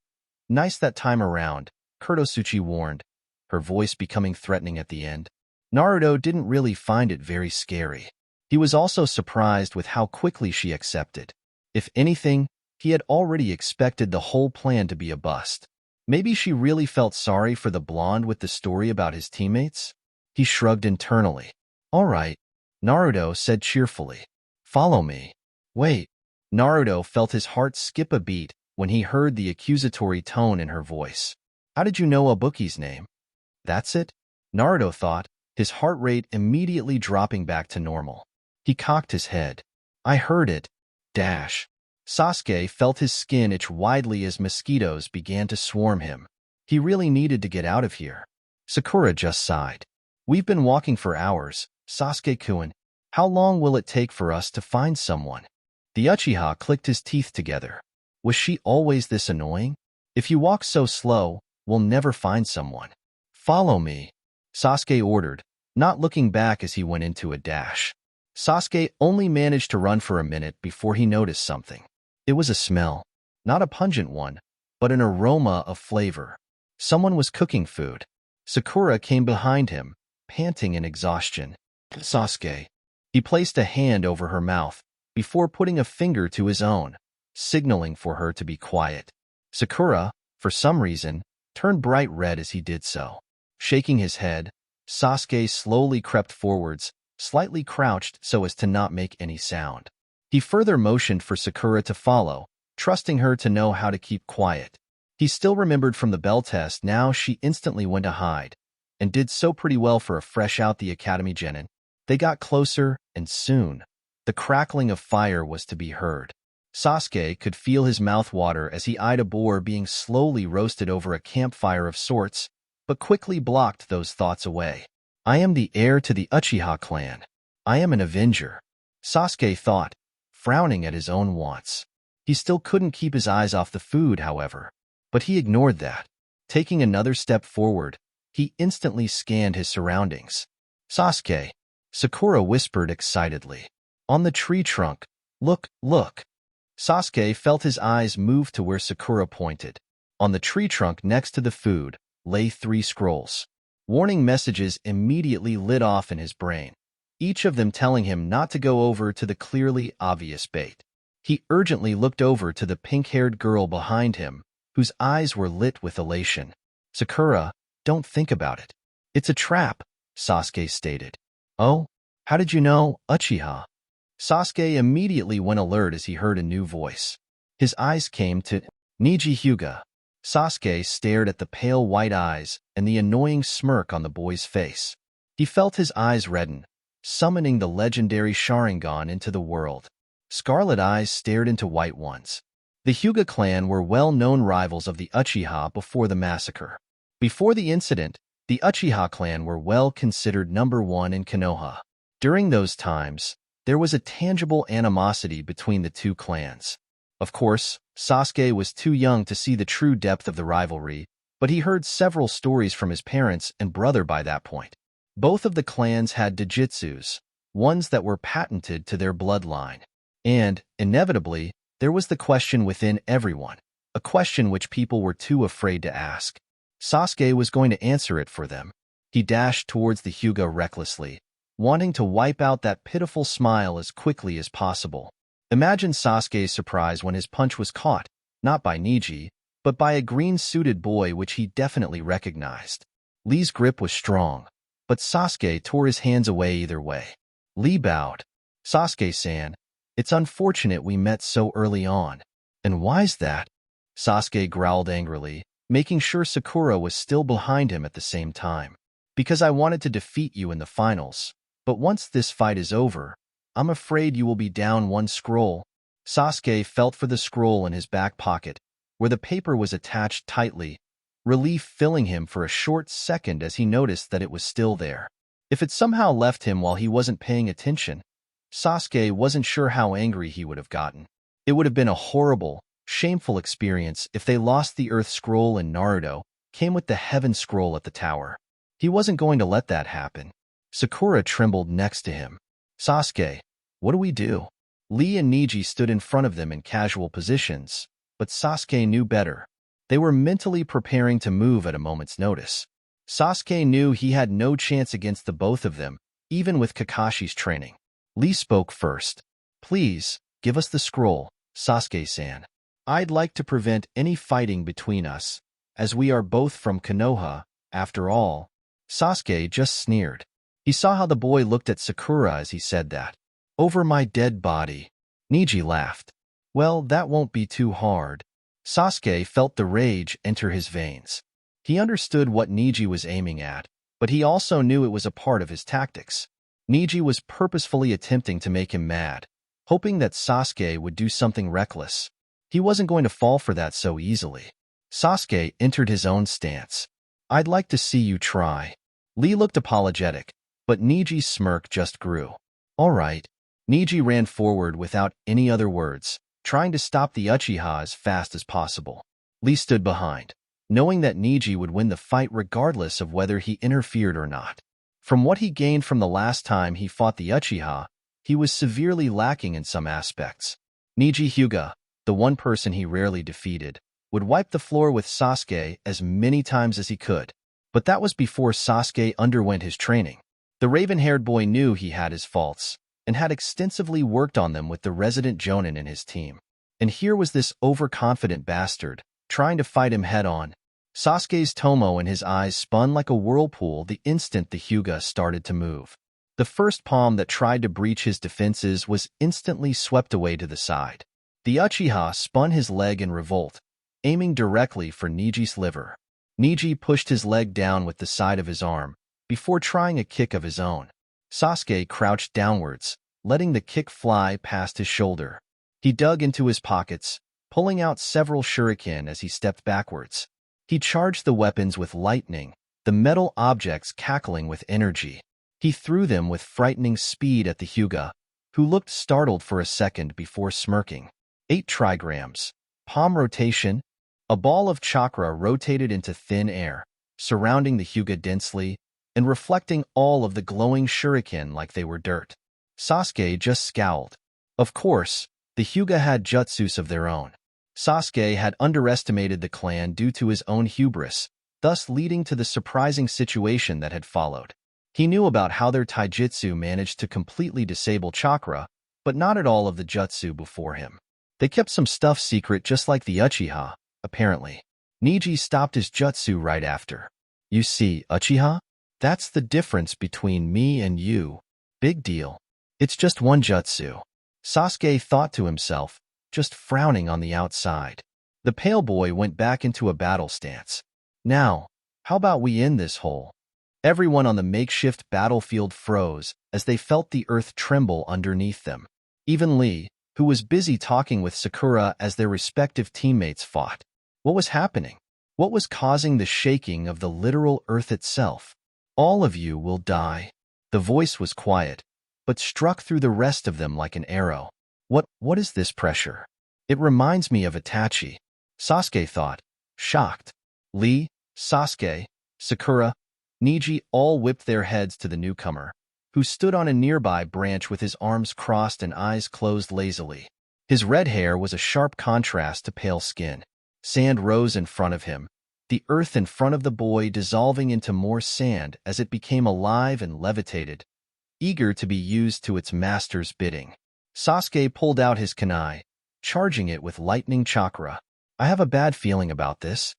A: nice that time around, Kurtosuchi warned, her voice becoming threatening at the end. Naruto didn't really find it very scary. He was also surprised with how quickly she accepted. If anything, he had already expected the whole plan to be a bust. Maybe she really felt sorry for the blonde with the story about his teammates? He shrugged internally. All right, Naruto said cheerfully. Follow me. Wait. Naruto felt his heart skip a beat when he heard the accusatory tone in her voice. How did you know Ibuki's name? That's it? Naruto thought, his heart rate immediately dropping back to normal. He cocked his head. I heard it. Dash. Sasuke felt his skin itch widely as mosquitoes began to swarm him. He really needed to get out of here. Sakura just sighed. We've been walking for hours, Sasuke-kun. How long will it take for us to find someone? The Uchiha clicked his teeth together. Was she always this annoying? If you walk so slow, we'll never find someone. Follow me, Sasuke ordered, not looking back as he went into a dash. Sasuke only managed to run for a minute before he noticed something. It was a smell, not a pungent one, but an aroma of flavor. Someone was cooking food. Sakura came behind him, panting in exhaustion. Sasuke. He placed a hand over her mouth before putting a finger to his own, signaling for her to be quiet. Sakura, for some reason, turned bright red as he did so. Shaking his head, Sasuke slowly crept forwards, slightly crouched so as to not make any sound. He further motioned for Sakura to follow, trusting her to know how to keep quiet. He still remembered from the bell test now she instantly went to hide, and did so pretty well for a fresh out the academy genin. They got closer, and soon, the crackling of fire was to be heard. Sasuke could feel his mouth water as he eyed a boar being slowly roasted over a campfire of sorts, but quickly blocked those thoughts away. I am the heir to the Uchiha clan. I am an avenger, Sasuke thought, frowning at his own wants. He still couldn't keep his eyes off the food, however, but he ignored that. Taking another step forward, he instantly scanned his surroundings. Sasuke, Sakura whispered excitedly. On the tree trunk. Look, look. Sasuke felt his eyes move to where Sakura pointed. On the tree trunk next to the food lay 3 scrolls. Warning messages immediately lit off in his brain, each of them telling him not to go over to the clearly obvious bait. He urgently looked over to the pink-haired girl behind him, whose eyes were lit with elation. Sakura, don't think about it. It's a trap, Sasuke stated. Oh? How did you know, Uchiha? Sasuke immediately went alert as he heard a new voice. His eyes came to Niji Hyuga. Sasuke stared at the pale white eyes and the annoying smirk on the boy's face. He felt his eyes redden, summoning the legendary Sharingan into the world. Scarlet eyes stared into white ones. The Hyuga clan were well-known rivals of the Uchiha before the massacre. Before the incident, the Uchiha clan were well considered number 1 in Konoha. During those times, there was a tangible animosity between the two clans. Of course, Sasuke was too young to see the true depth of the rivalry, but he heard several stories from his parents and brother by that point. Both of the clans had dojutsus, ones that were patented to their bloodline. And, inevitably, there was the question within everyone, a question which people were too afraid to ask. Sasuke was going to answer it for them. He dashed towards the Hyuga recklessly, wanting to wipe out that pitiful smile as quickly as possible. Imagine Sasuke's surprise when his punch was caught, not by Niji, but by a green-suited boy which he definitely recognized. Lee's grip was strong, but Sasuke tore his hands away either way. Lee bowed. Sasuke-san, it's unfortunate we met so early on. And why's that? Sasuke growled angrily, making sure Sakura was still behind him at the same time. Because I wanted to defeat you in the finals, but once this fight is over, I'm afraid you will be down 1 scroll. Sasuke felt for the scroll in his back pocket, where the paper was attached tightly, relief filling him for a short second as he noticed that it was still there. If it somehow left him while he wasn't paying attention, Sasuke wasn't sure how angry he would have gotten. It would have been a horrible, shameful experience if they lost the Earth Scroll and Naruto came with the Heaven Scroll at the tower. He wasn't going to let that happen. Sakura trembled next to him. Sasuke, what do we do? Lee and Neji stood in front of them in casual positions, but Sasuke knew better. They were mentally preparing to move at a moment's notice. Sasuke knew he had no chance against the both of them, even with Kakashi's training. Lee spoke first. Please, give us the scroll, Sasuke-san. I'd like to prevent any fighting between us, as we are both from Konoha, after all. Sasuke just sneered. He saw how the boy looked at Sakura as he said that. Over my dead body. Neji laughed. Well, that won't be too hard. Sasuke felt the rage enter his veins. He understood what Neji was aiming at, but he also knew it was a part of his tactics. Neji was purposefully attempting to make him mad, hoping that Sasuke would do something reckless. He wasn't going to fall for that so easily. Sasuke entered his own stance. I'd like to see you try. Lee looked apologetic, but Neji's smirk just grew. All right. Neji ran forward without any other words, trying to stop the Uchiha as fast as possible. Lee stood behind, knowing that Neji would win the fight regardless of whether he interfered or not. From what he gained from the last time he fought the Uchiha, he was severely lacking in some aspects. Neji Hyuga, the one person he rarely defeated, would wipe the floor with Sasuke as many times as he could. But that was before Sasuke underwent his training. The raven-haired boy knew he had his faults, and had extensively worked on them with the resident Jonin in his team. And here was this overconfident bastard, trying to fight him head-on. Sasuke's tomo in his eyes spun like a whirlpool the instant the Hyuga started to move. The first palm that tried to breach his defenses was instantly swept away to the side. The Uchiha spun his leg in revolt, aiming directly for Neji's liver. Neji pushed his leg down with the side of his arm, before trying a kick of his own. Sasuke crouched downwards, letting the kick fly past his shoulder. He dug into his pockets, pulling out several shuriken as he stepped backwards. He charged the weapons with lightning, the metal objects cackling with energy. He threw them with frightening speed at the Hyuga, who looked startled for a second before smirking. 8 trigrams. Palm rotation. A ball of chakra rotated into thin air, surrounding the Hyuga densely, and reflecting all of the glowing shuriken like they were dirt. Sasuke just scowled. Of course, the Hyuga had jutsus of their own. Sasuke had underestimated the clan due to his own hubris, thus leading to the surprising situation that had followed. He knew about how their taijutsu managed to completely disable chakra, but not at all of the jutsu before him. They kept some stuff secret just like the Uchiha, apparently. Neji stopped his jutsu right after. You see, Uchiha? That's the difference between me and you. Big deal. It's just one jutsu. Sasuke thought to himself, just frowning on the outside. The pale boy went back into a battle stance. Now, how about we end this hole? Everyone on the makeshift battlefield froze as they felt the earth tremble underneath them. Even Lee, who was busy talking with Sakura as their respective teammates fought. What was happening? What was causing the shaking of the literal earth itself? All of you will die. The voice was quiet, but struck through the rest of them like an arrow. What is this pressure? It reminds me of Itachi. Sasuke thought, shocked. Lee, Sasuke, Sakura, Neji all whipped their heads to the newcomer, who stood on a nearby branch with his arms crossed and eyes closed lazily. His red hair was a sharp contrast to pale skin. Sand rose in front of him, the earth in front of the boy dissolving into more sand as it became alive and levitated, eager to be used to its master's bidding. Sasuke pulled out his kunai, charging it with lightning chakra. I have a bad feeling about this.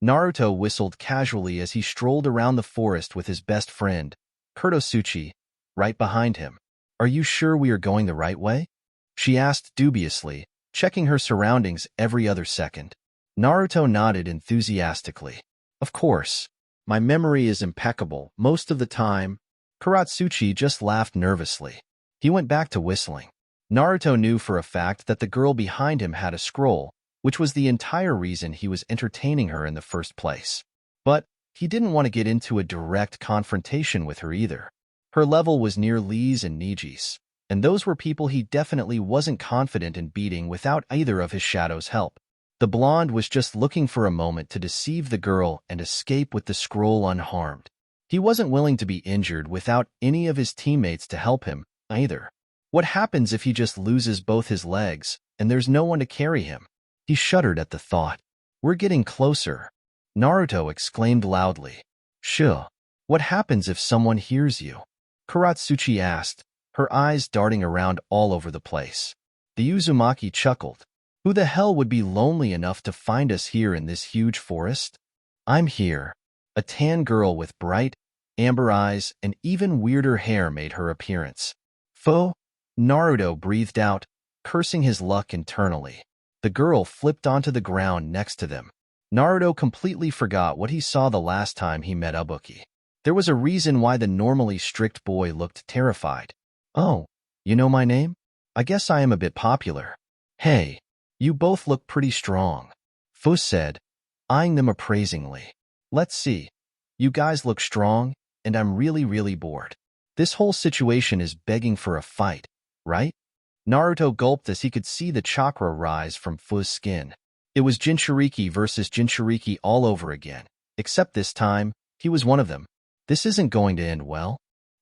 A: Naruto whistled casually as he strolled around the forest with his best friend, Kurotsuchi, right behind him. Are you sure we are going the right way? She asked dubiously, checking her surroundings every other second. Naruto nodded enthusiastically. Of course. My memory is impeccable most of the time. Kurotsuchi just laughed nervously. He went back to whistling. Naruto knew for a fact that the girl behind him had a scroll, which was the entire reason he was entertaining her in the first place. But he didn't want to get into a direct confrontation with her either. Her level was near Lee's and Neji's, and those were people he definitely wasn't confident in beating without either of his shadow's help. The blonde was just looking for a moment to deceive the girl and escape with the scroll unharmed. He wasn't willing to be injured without any of his teammates to help him, either. What happens if he just loses both his legs, and there's no one to carry him? He shuddered at the thought. We're getting closer, Naruto exclaimed loudly. Shh. What happens if someone hears you? Karatsuchi asked, her eyes darting around all over the place. The Uzumaki chuckled. Who the hell would be lonely enough to find us here in this huge forest? I'm here. A tan girl with bright, amber eyes and even weirder hair made her appearance. Foe? Naruto breathed out, cursing his luck internally. The girl flipped onto the ground next to them. Naruto completely forgot what he saw the last time he met Ibuki. There was a reason why the normally strict boy looked terrified. Oh, you know my name? I guess I am a bit popular. Hey, you both look pretty strong, Fu said, eyeing them appraisingly. Let's see. You guys look strong, and I'm really bored. This whole situation is begging for a fight, right? Naruto gulped as he could see the chakra rise from Fu's skin. It was Jinchuriki versus Jinchuriki all over again, except this time, he was one of them. This isn't going to end well.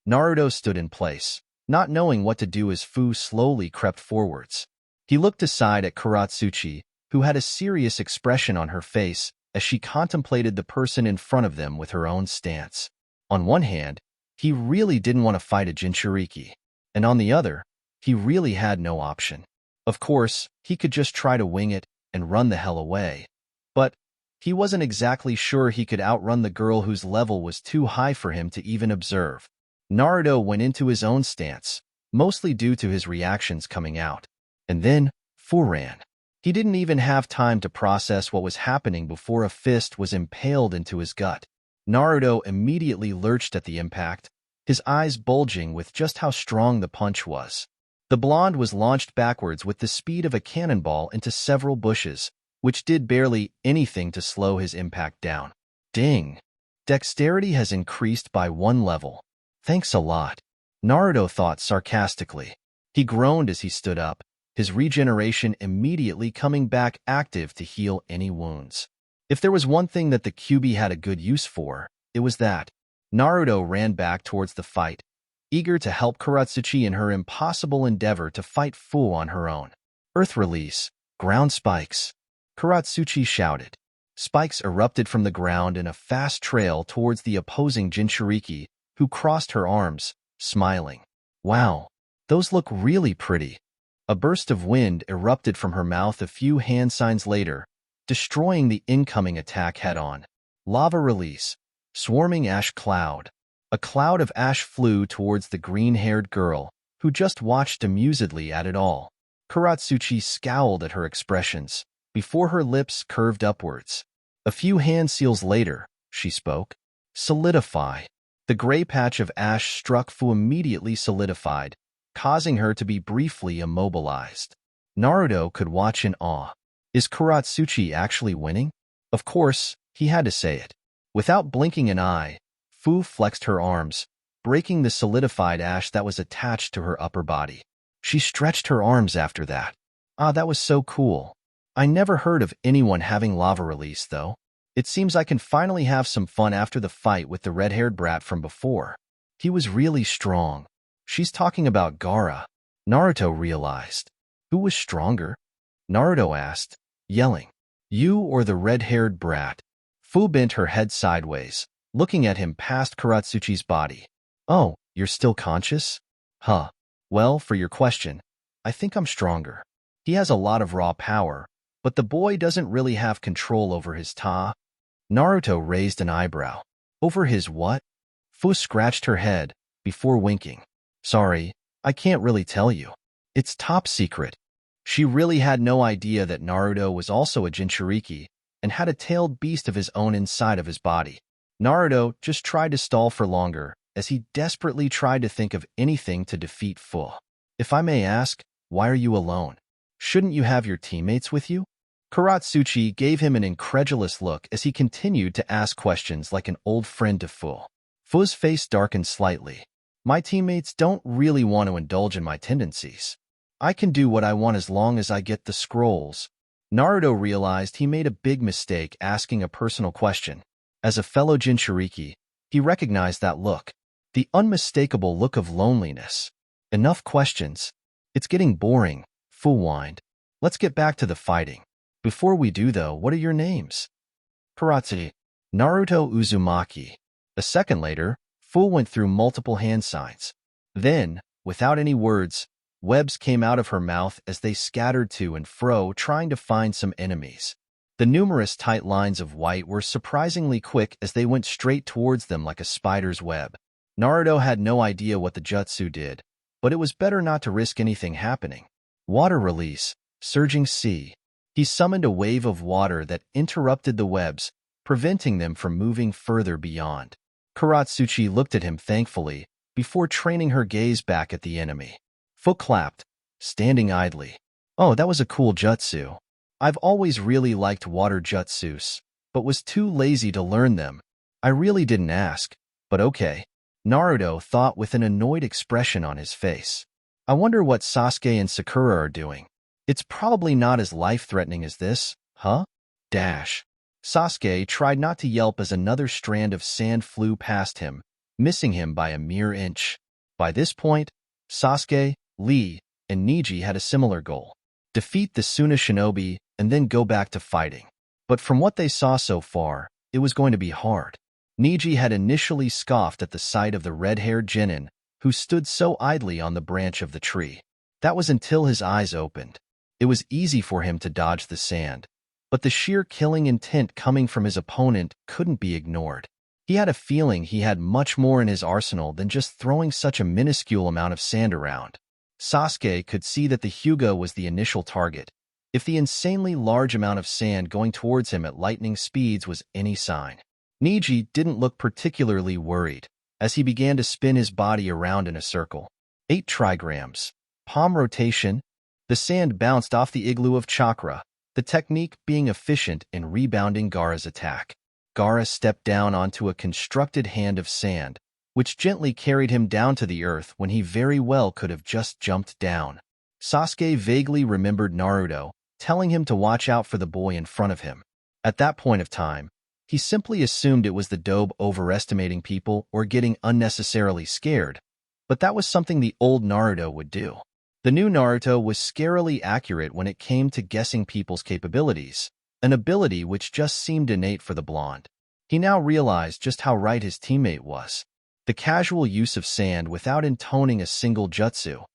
A: Naruto stood in place, not knowing what to do as Fu slowly crept forwards. He looked aside at Karatsuchi, who had a serious expression on her face as she contemplated the person in front of them with her own stance. On one hand, he really didn't want to fight a Jinchuriki, and on the other, he really had no option. Of course, he could just try to wing it and run the hell away, but he wasn't exactly sure he could outrun the girl whose level was too high for him to even observe. Naruto went into his own stance, mostly due to his reactions coming out. And then, Fu ran. He didn't even have time to process what was happening before a fist was impaled into his gut. Naruto immediately lurched at the impact, his eyes bulging with just how strong the punch was. The blonde was launched backwards with the speed of a cannonball into several bushes, which did barely anything to slow his impact down. Ding! Dexterity has increased by 1 level. Thanks a lot, Naruto thought sarcastically. He groaned as he stood up, his regeneration immediately coming back active to heal any wounds. If there was one thing that the Kyuubi had a good use for, it was that. Naruto ran back towards the fight, eager to help Karatsuchi in her impossible endeavor to fight Fu on her own. Earth release, ground spikes, Karatsuchi shouted. Spikes erupted from the ground in a fast trail towards the opposing Jinchuriki, who crossed her arms, smiling. Wow, those look really pretty. A burst of wind erupted from her mouth a few hand signs later, destroying the incoming attack head-on. Lava release, swarming ash cloud. A cloud of ash flew towards the green-haired girl, who just watched amusedly at it all. Karatsuchi scowled at her expressions, before her lips curved upwards. A few hand seals later, she spoke. Solidify. The gray patch of ash struck Fu immediately solidified, causing her to be briefly immobilized. Naruto could watch in awe. Is Karatsuchi actually winning? Of course, he had to say it. Without blinking an eye, Fu flexed her arms, breaking the solidified ash that was attached to her upper body. She stretched her arms after that. Ah, that was so cool. I never heard of anyone having lava release, though. It seems I can finally have some fun after the fight with the red-haired brat from before. He was really strong. She's talking about Gaara. Naruto realized. Who was stronger? Naruto asked, yelling. You or the red-haired brat? Fu bent her head sideways, looking at him past Karatsuchi's body. Oh, you're still conscious? Huh. Well, for your question, I think I'm stronger. He has a lot of raw power, but the boy doesn't really have control over his ta. Naruto raised an eyebrow. Over his what? Fu scratched her head, before winking. Sorry, I can't really tell you. It's top secret. She really had no idea that Naruto was also a Jinchuriki, and had a tailed beast of his own inside of his body. Naruto just tried to stall for longer, as he desperately tried to think of anything to defeat Fu. If I may ask, why are you alone? Shouldn't you have your teammates with you? Karatsuchi gave him an incredulous look as he continued to ask questions like an old friend to Fu. Fu's face darkened slightly. My teammates don't really want to indulge in my tendencies. I can do what I want as long as I get the scrolls. Naruto realized he made a big mistake asking a personal question. As a fellow Jinchuriki, he recognized that look. The unmistakable look of loneliness. Enough questions. It's getting boring. Fu whined. Let's get back to the fighting. Before we do though, what are your names? Karatsu. Naruto Uzumaki. A second later, Fu went through multiple hand signs. Then, without any words, webs came out of her mouth as they scattered to and fro trying to find some enemies. The numerous tight lines of white were surprisingly quick as they went straight towards them like a spider's web. Naruto had no idea what the jutsu did, but it was better not to risk anything happening. Water release, surging sea. He summoned a wave of water that interrupted the webs, preventing them from moving further beyond. Karatsuchi looked at him thankfully, before training her gaze back at the enemy. Foot clapped, standing idly. Oh, that was a cool jutsu. I've always really liked water jutsus, but was too lazy to learn them. I really didn't ask, but okay. Naruto thought with an annoyed expression on his face. I wonder what Sasuke and Sakura are doing. It's probably not as life-threatening as this, huh? Dash. Sasuke tried not to yelp as another strand of sand flew past him, missing him by a mere inch. By this point, Sasuke, Lee, and Neji had a similar goal. Defeat the Suna shinobi and then go back to fighting. But from what they saw so far, it was going to be hard. Neji had initially scoffed at the sight of the red-haired genin, who stood so idly on the branch of the tree. That was until his eyes opened. It was easy for him to dodge the sand, but the sheer killing intent coming from his opponent couldn't be ignored. He had a feeling he had much more in his arsenal than just throwing such a minuscule amount of sand around. Sasuke could see that the Hyuga was the initial target, if the insanely large amount of sand going towards him at lightning speeds was any sign. Neji didn't look particularly worried, as he began to spin his body around in a circle. 8 trigrams. Palm rotation. The sand bounced off the igloo of chakra, the technique being efficient in rebounding Gaara's attack. Gaara stepped down onto a constructed hand of sand, which gently carried him down to the earth when he very well could have just jumped down. Sasuke vaguely remembered Naruto, telling him to watch out for the boy in front of him. At that point of time, he simply assumed it was the dobe overestimating people or getting unnecessarily scared, but that was something the old Naruto would do. The new Naruto was scarily accurate when it came to guessing people's capabilities, an ability which just seemed innate for the blonde. He now realized just how right his teammate was. The casual use of sand without intoning a single jutsu.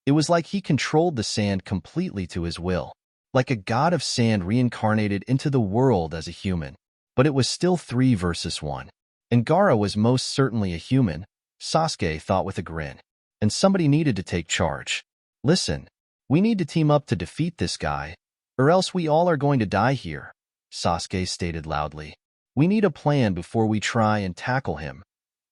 A: It was like he controlled the sand completely to his will, like a god of sand reincarnated into the world as a human. But it was still 3 versus 1. And Gaara was most certainly a human, Sasuke thought with a grin. And somebody needed to take charge. Listen, we need to team up to defeat this guy, or else we all are going to die here, Sasuke stated loudly. We need a plan before we try and tackle him.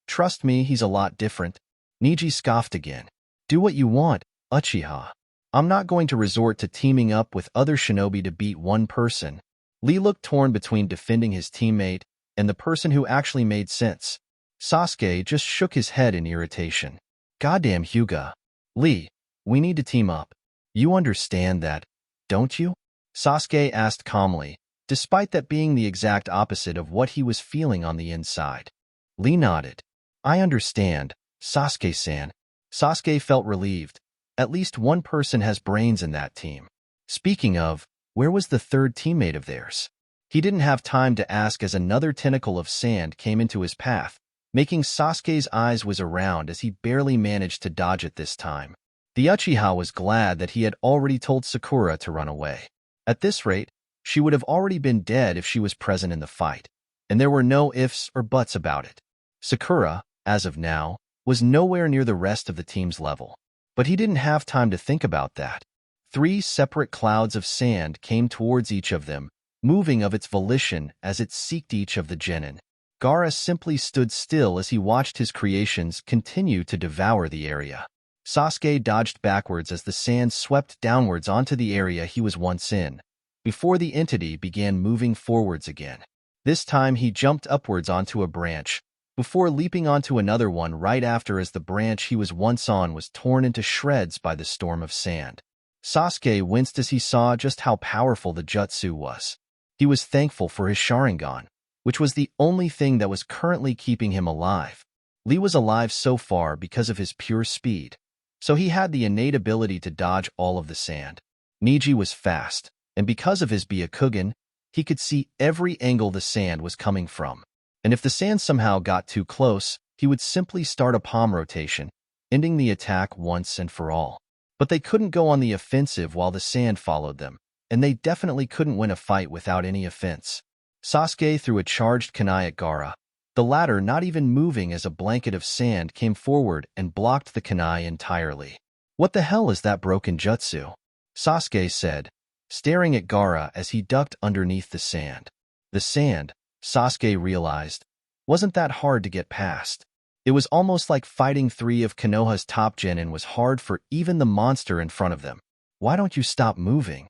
A: Trust me, he's a lot different. Neji scoffed again. Do what you want, Uchiha. I'm not going to resort to teaming up with other shinobi to beat one person. Lee looked torn between defending his teammate and the person who actually made sense. Sasuke just shook his head in irritation. Goddamn Hyuga. Lee, we need to team up. You understand that, don't you? Sasuke asked calmly, despite that being the exact opposite of what he was feeling on the inside. Lee nodded. I understand, Sasuke-san. Sasuke felt relieved. At least one person has brains in that team. Speaking of, where was the third teammate of theirs? He didn't have time to ask as another tentacle of sand came into his path, making Sasuke's eyes whiz around as he barely managed to dodge it this time. The Uchiha was glad that he had already told Sakura to run away. At this rate, she would have already been dead if she was present in the fight, and there were no ifs or buts about it. Sakura, as of now, was nowhere near the rest of the team's level. But he didn't have time to think about that. 3 separate clouds of sand came towards each of them, moving of its volition as it seeked each of the genin. Gaara simply stood still as he watched his creations continue to devour the area. Sasuke dodged backwards as the sand swept downwards onto the area he was once in, before the entity began moving forwards again. This time he jumped upwards onto a branch, before leaping onto another one right after as the branch he was once on was torn into shreds by the storm of sand. Sasuke winced as he saw just how powerful the jutsu was. He was thankful for his sharingan, which was the only thing that was currently keeping him alive. Lee was alive so far because of his pure speed, so he had the innate ability to dodge all of the sand. Neji was fast, and because of his byakugan, he could see every angle the sand was coming from. And if the sand somehow got too close, he would simply start a palm rotation, ending the attack once and for all. But they couldn't go on the offensive while the sand followed them, and they definitely couldn't win a fight without any offense. Sasuke threw a charged kunai at Gaara, the latter not even moving as a blanket of sand came forward and blocked the kunai entirely. "What the hell is that broken jutsu?" Sasuke said, staring at Gaara as he ducked underneath the sand. The sand, Sasuke realized, wasn't that hard to get past. It was almost like fighting 3 of Konoha's top genin was hard for even the monster in front of them. "Why don't you stop moving?"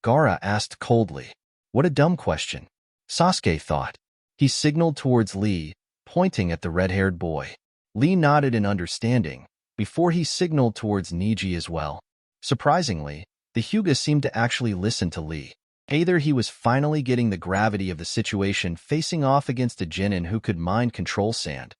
A: Gaara asked coldly. What a dumb question, Sasuke thought. He signaled towards Lee, pointing at the red-haired boy. Lee nodded in understanding, before he signaled towards Neji as well. Surprisingly, the Hyuga seemed to actually listen to Lee. Either he was finally getting the gravity of the situation facing off against a genin who could mind control sand,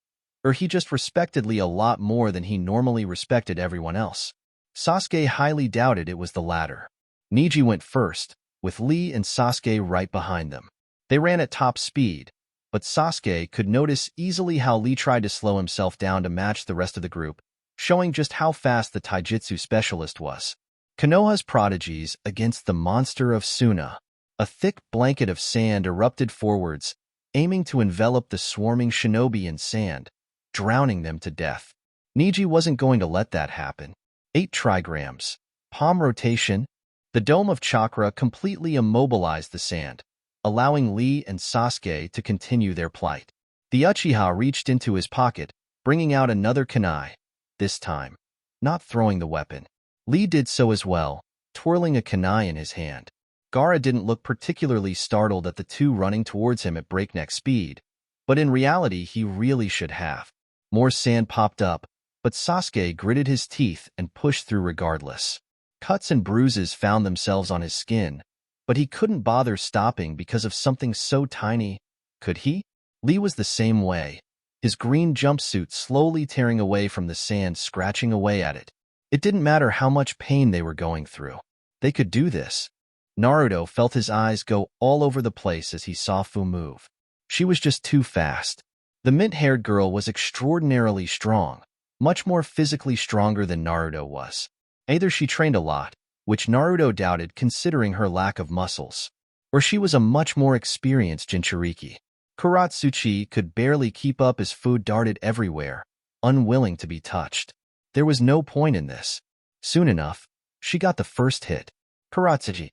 A: or he just respected Lee a lot more than he normally respected everyone else. Sasuke highly doubted it was the latter. Neji went first, with Lee and Sasuke right behind them. They ran at top speed, but Sasuke could notice easily how Lee tried to slow himself down to match the rest of the group, showing just how fast the taijutsu specialist was. Konoha's prodigies against the monster of Suna. A thick blanket of sand erupted forwards, aiming to envelop the swarming shinobi in sand, drowning them to death. Neji wasn't going to let that happen. 8 trigrams. Palm rotation. The dome of chakra completely immobilized the sand, allowing Lee and Sasuke to continue their plight. The Uchiha reached into his pocket, bringing out another kunai, this time not throwing the weapon. Lee did so as well, twirling a kunai in his hand. Gaara didn't look particularly startled at the two running towards him at breakneck speed, but in reality he really should have. More sand popped up, but Sasuke gritted his teeth and pushed through regardless. Cuts and bruises found themselves on his skin, but he couldn't bother stopping because of something so tiny. Could he? Lee was the same way, his green jumpsuit slowly tearing away from the sand, scratching away at it. It didn't matter how much pain they were going through. They could do this. Naruto felt his eyes go all over the place as he saw Fu move. She was just too fast. The mint-haired girl was extraordinarily strong, much more physically stronger than Naruto was. Either she trained a lot, which Naruto doubted considering her lack of muscles, or she was a much more experienced Jinchuriki. Kuratsuchi could barely keep up as Fu darted everywhere, unwilling to be touched. There was no point in this. Soon enough, she got the first hit. "Kuratsuchi!"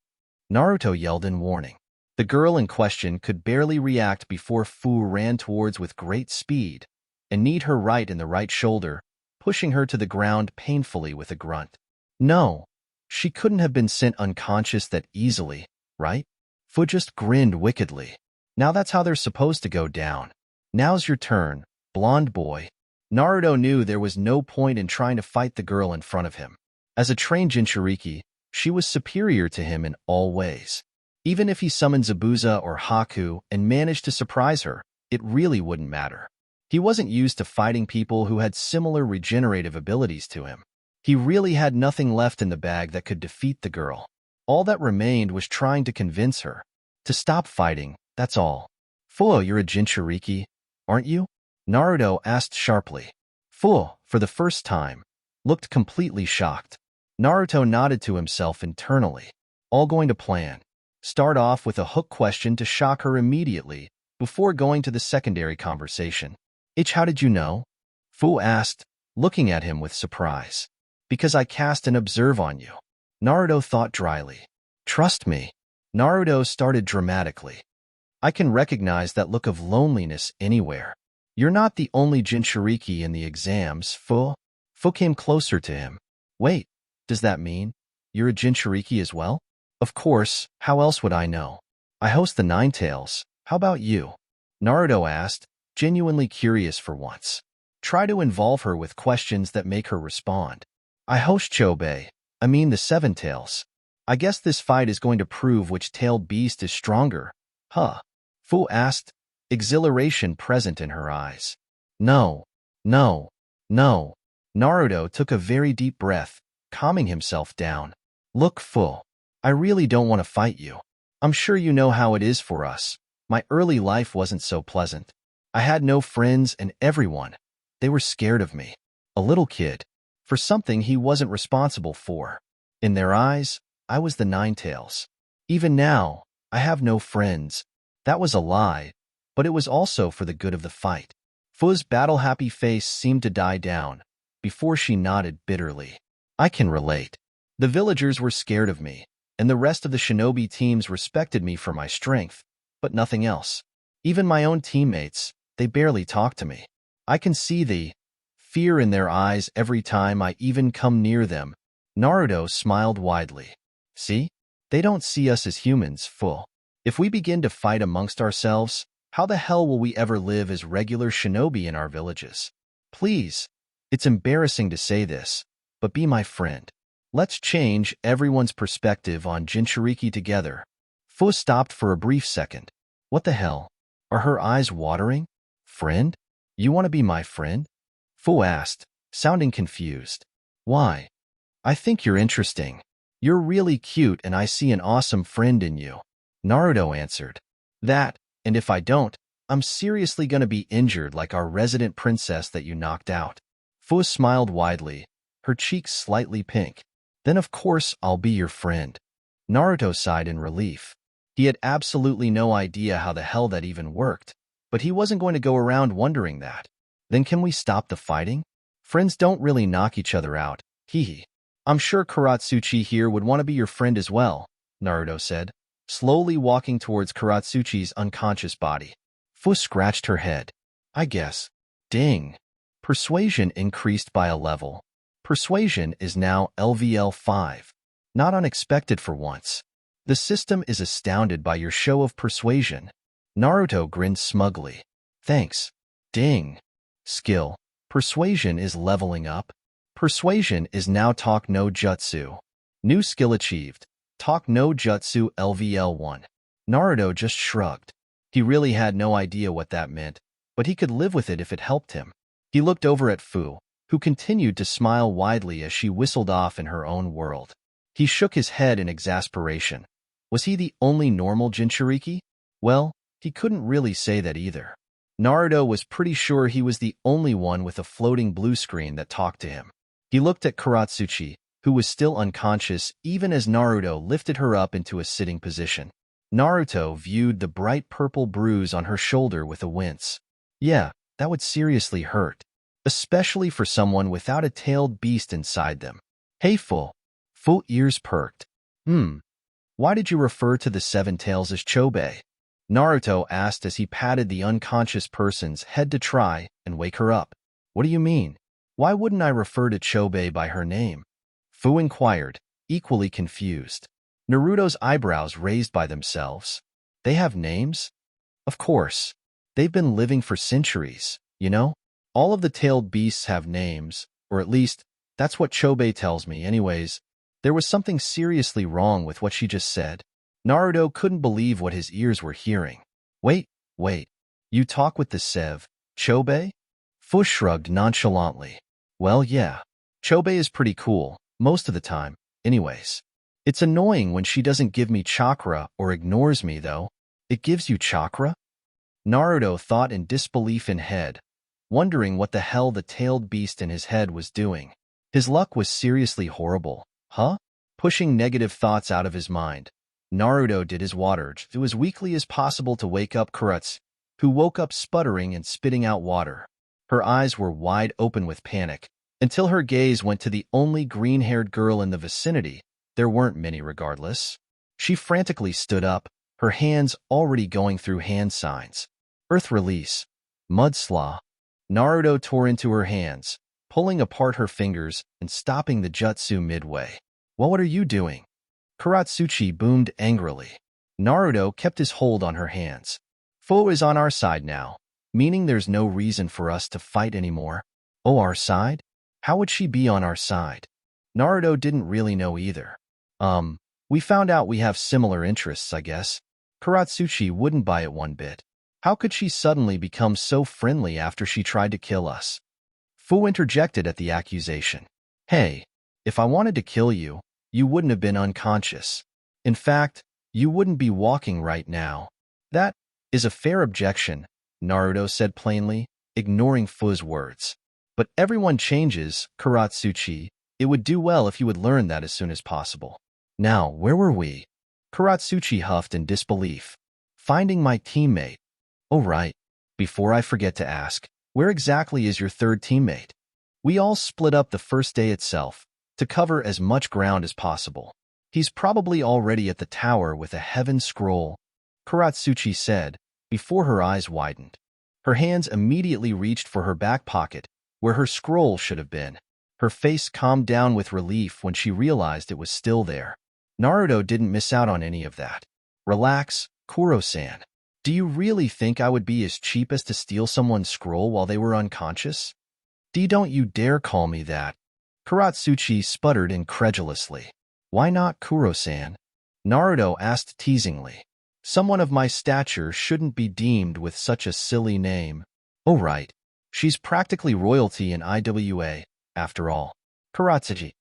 A: Naruto yelled in warning. The girl in question could barely react before Fu ran towards with great speed and kneed her right in the right shoulder, pushing her to the ground painfully with a grunt. No, she couldn't have been sent unconscious that easily, right? Fu just grinned wickedly. Now that's how they're supposed to go down. Now's your turn, blonde boy. Naruto knew there was no point in trying to fight the girl in front of him. As a trained Jinchuriki, she was superior to him in all ways. Even if he summoned Zabuza or Haku and managed to surprise her, it really wouldn't matter. He wasn't used to fighting people who had similar regenerative abilities to him. He really had nothing left in the bag that could defeat the girl. All that remained was trying to convince her to stop fighting, that's all. "Fu, you're a Jinchuriki, aren't you?" Naruto asked sharply. Fu, for the first time, looked completely shocked. Naruto nodded to himself internally. All going to plan. Start off with a hook question to shock her immediately, before going to the secondary conversation. How did you know?" Fu asked, looking at him with surprise. "Because I cast an observe on you," Naruto thought dryly. "Trust me." Naruto started dramatically. "I can recognize that look of loneliness anywhere. You're not the only Jinchuriki in the exams, Fu." Fu came closer to him. "Wait, does that mean you're a Jinchuriki as well?" "Of course, how else would I know? I host the Nine Tails. How about you?" Naruto asked, genuinely curious for once. Try to involve her with questions that make her respond. I host Chobei. I mean the Seven Tails. I guess this fight is going to prove which tailed beast is stronger. Huh? Fu asked, exhilaration present in her eyes. No, no, no. Naruto took a very deep breath, calming himself down. Look, Fu, I really don't want to fight you. I'm sure you know how it is for us. My early life wasn't so pleasant. I had no friends and everyone. They were scared of me. A little kid. For something he wasn't responsible for. In their eyes, I was the Nine Tails. Even now, I have no friends. That was a lie, but it was also for the good of the fight. Fu's battle-happy face seemed to die down, before she nodded bitterly. I can relate. The villagers were scared of me, and the rest of the shinobi teams respected me for my strength, but nothing else. Even my own teammates, they barely talked to me. I can see the fear in their eyes every time I even come near them. Naruto smiled widely. See? They don't see us as humans, Fu. If we begin to fight amongst ourselves, how the hell will we ever live as regular shinobi in our villages? Please, it's embarrassing to say this, but be my friend. Let's change everyone's perspective on Jinchuriki together. Fu stopped for a brief second. What the hell? Are her eyes watering? Friend? You want to be my friend? Fu asked, sounding confused. Why? I think you're interesting. You're really cute and I see an awesome friend in you. Naruto answered. That, and if I don't, I'm seriously gonna be injured like our resident princess that you knocked out. Fu smiled widely, her cheeks slightly pink. Then of course I'll be your friend. Naruto sighed in relief. He had absolutely no idea how the hell that even worked, but he wasn't going to go around wondering that. Then can we stop the fighting? Friends don't really knock each other out, hee. I'm sure Karatsuchi here would want to be your friend as well, Naruto said, slowly walking towards Karatsuchi's unconscious body. Fu scratched her head. I guess. Ding. Persuasion increased by a level. Persuasion is now LVL 5. Not unexpected for once. The system is astounded by your show of persuasion. Naruto grinned smugly. Thanks. Ding. Skill. Persuasion is leveling up. Persuasion is now Talk no Jutsu. New skill achieved. Talk no Jutsu LVL 1. Naruto just shrugged. He really had no idea what that meant, but he could live with it if it helped him. He looked over at Fu, who continued to smile widely as she whistled off in her own world. He shook his head in exasperation. Was he the only normal Jinchuriki? Well, he couldn't really say that either. Naruto was pretty sure he was the only one with a floating blue screen that talked to him. He looked at Karatsuchi, who was still unconscious even as Naruto lifted her up into a sitting position. Naruto viewed the bright purple bruise on her shoulder with a wince. Yeah, that would seriously hurt, especially for someone without a tailed beast inside them. Hey, Fu. Fu ears perked. Why did you refer to the Seven Tails as Chobei? Naruto asked as he patted the unconscious person's head to try and wake her up. What do you mean? Why wouldn't I refer to Chobei by her name? Fu inquired, equally confused. Naruto's eyebrows raised by themselves. They have names? Of course. They've been living for centuries, you know? All of the tailed beasts have names, or at least, that's what Chobei tells me anyways. There was something seriously wrong with what she just said. Naruto couldn't believe what his ears were hearing. Wait. You talk with the Sev, Chobei? Fu shrugged nonchalantly. Well, yeah. Chobei is pretty cool, most of the time, anyways. It's annoying when she doesn't give me chakra or ignores me, though. It gives you chakra? Naruto thought in disbelief in head, wondering what the hell the tailed beast in his head was doing. His luck was seriously horrible, huh? Pushing negative thoughts out of his mind, Naruto did his water do as weakly as possible to wake up Karatsu, who woke up sputtering and spitting out water. Her eyes were wide open with panic, until her gaze went to the only green-haired girl in the vicinity. There weren't many regardless. She frantically stood up, her hands already going through hand signs. Earth release. Mud slaw. Naruto tore into her hands, pulling apart her fingers and stopping the jutsu midway. Well, what are you doing? Karatsuchi boomed angrily. Naruto kept his hold on her hands. Fu is on our side now. Meaning there's no reason for us to fight anymore. Oh, our side? How would she be on our side? Naruto didn't really know either. We found out we have similar interests, I guess. Kuratsuchi wouldn't buy it one bit. How could she suddenly become so friendly after she tried to kill us? Fu interjected at the accusation. Hey, if I wanted to kill you, you wouldn't have been unconscious. In fact, you wouldn't be walking right now. That is a fair objection, Naruto said plainly, ignoring Fu's words. But everyone changes, Kuratsuchi. It would do well if you would learn that as soon as possible. Now, where were we? Kuratsuchi huffed in disbelief. Finding my teammate. Oh right. Before I forget to ask, where exactly is your third teammate? We all split up the first day itself, to cover as much ground as possible. He's probably already at the tower with a heaven scroll, Kuratsuchi said, before her eyes widened. Her hands immediately reached for her back pocket, where her scroll should have been. Her face calmed down with relief when she realized it was still there. Naruto didn't miss out on any of that. Relax, Kuro-san. Do you really think I would be as cheap as to steal someone's scroll while they were unconscious? Don't you dare call me that. Kuratsuchi sputtered incredulously. Why not Kuro-san? Naruto asked teasingly. Someone of my stature shouldn't be deemed with such a silly name. Oh right. She's practically royalty in IWA, after all. Kuratsuchi.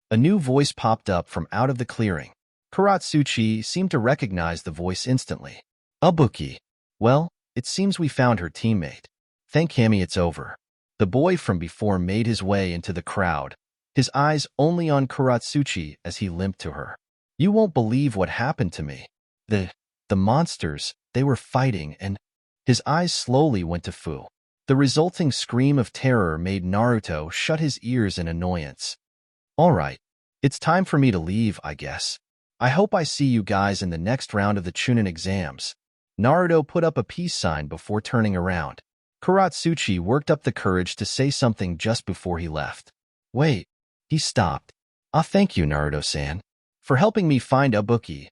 A: A new voice popped up from out of the clearing. Kuratsuchi seemed to recognize the voice instantly. Ibuki. Well, it seems we found her teammate. Thank Kami it's over. The boy from before made his way into the crowd, his eyes only on Kuratsuchi as he limped to her. You won't believe what happened to me. The monsters, they were fighting and... His eyes slowly went to Fu. The resulting scream of terror made Naruto shut his ears in annoyance. All right, it's time for me to leave, I guess. I hope I see you guys in the next round of the Chunin exams. Naruto put up a peace sign before turning around. Kuratsuchi worked up the courage to say something just before he left. Wait, he stopped. Thank you, Naruto-san. For helping me find Ibuki.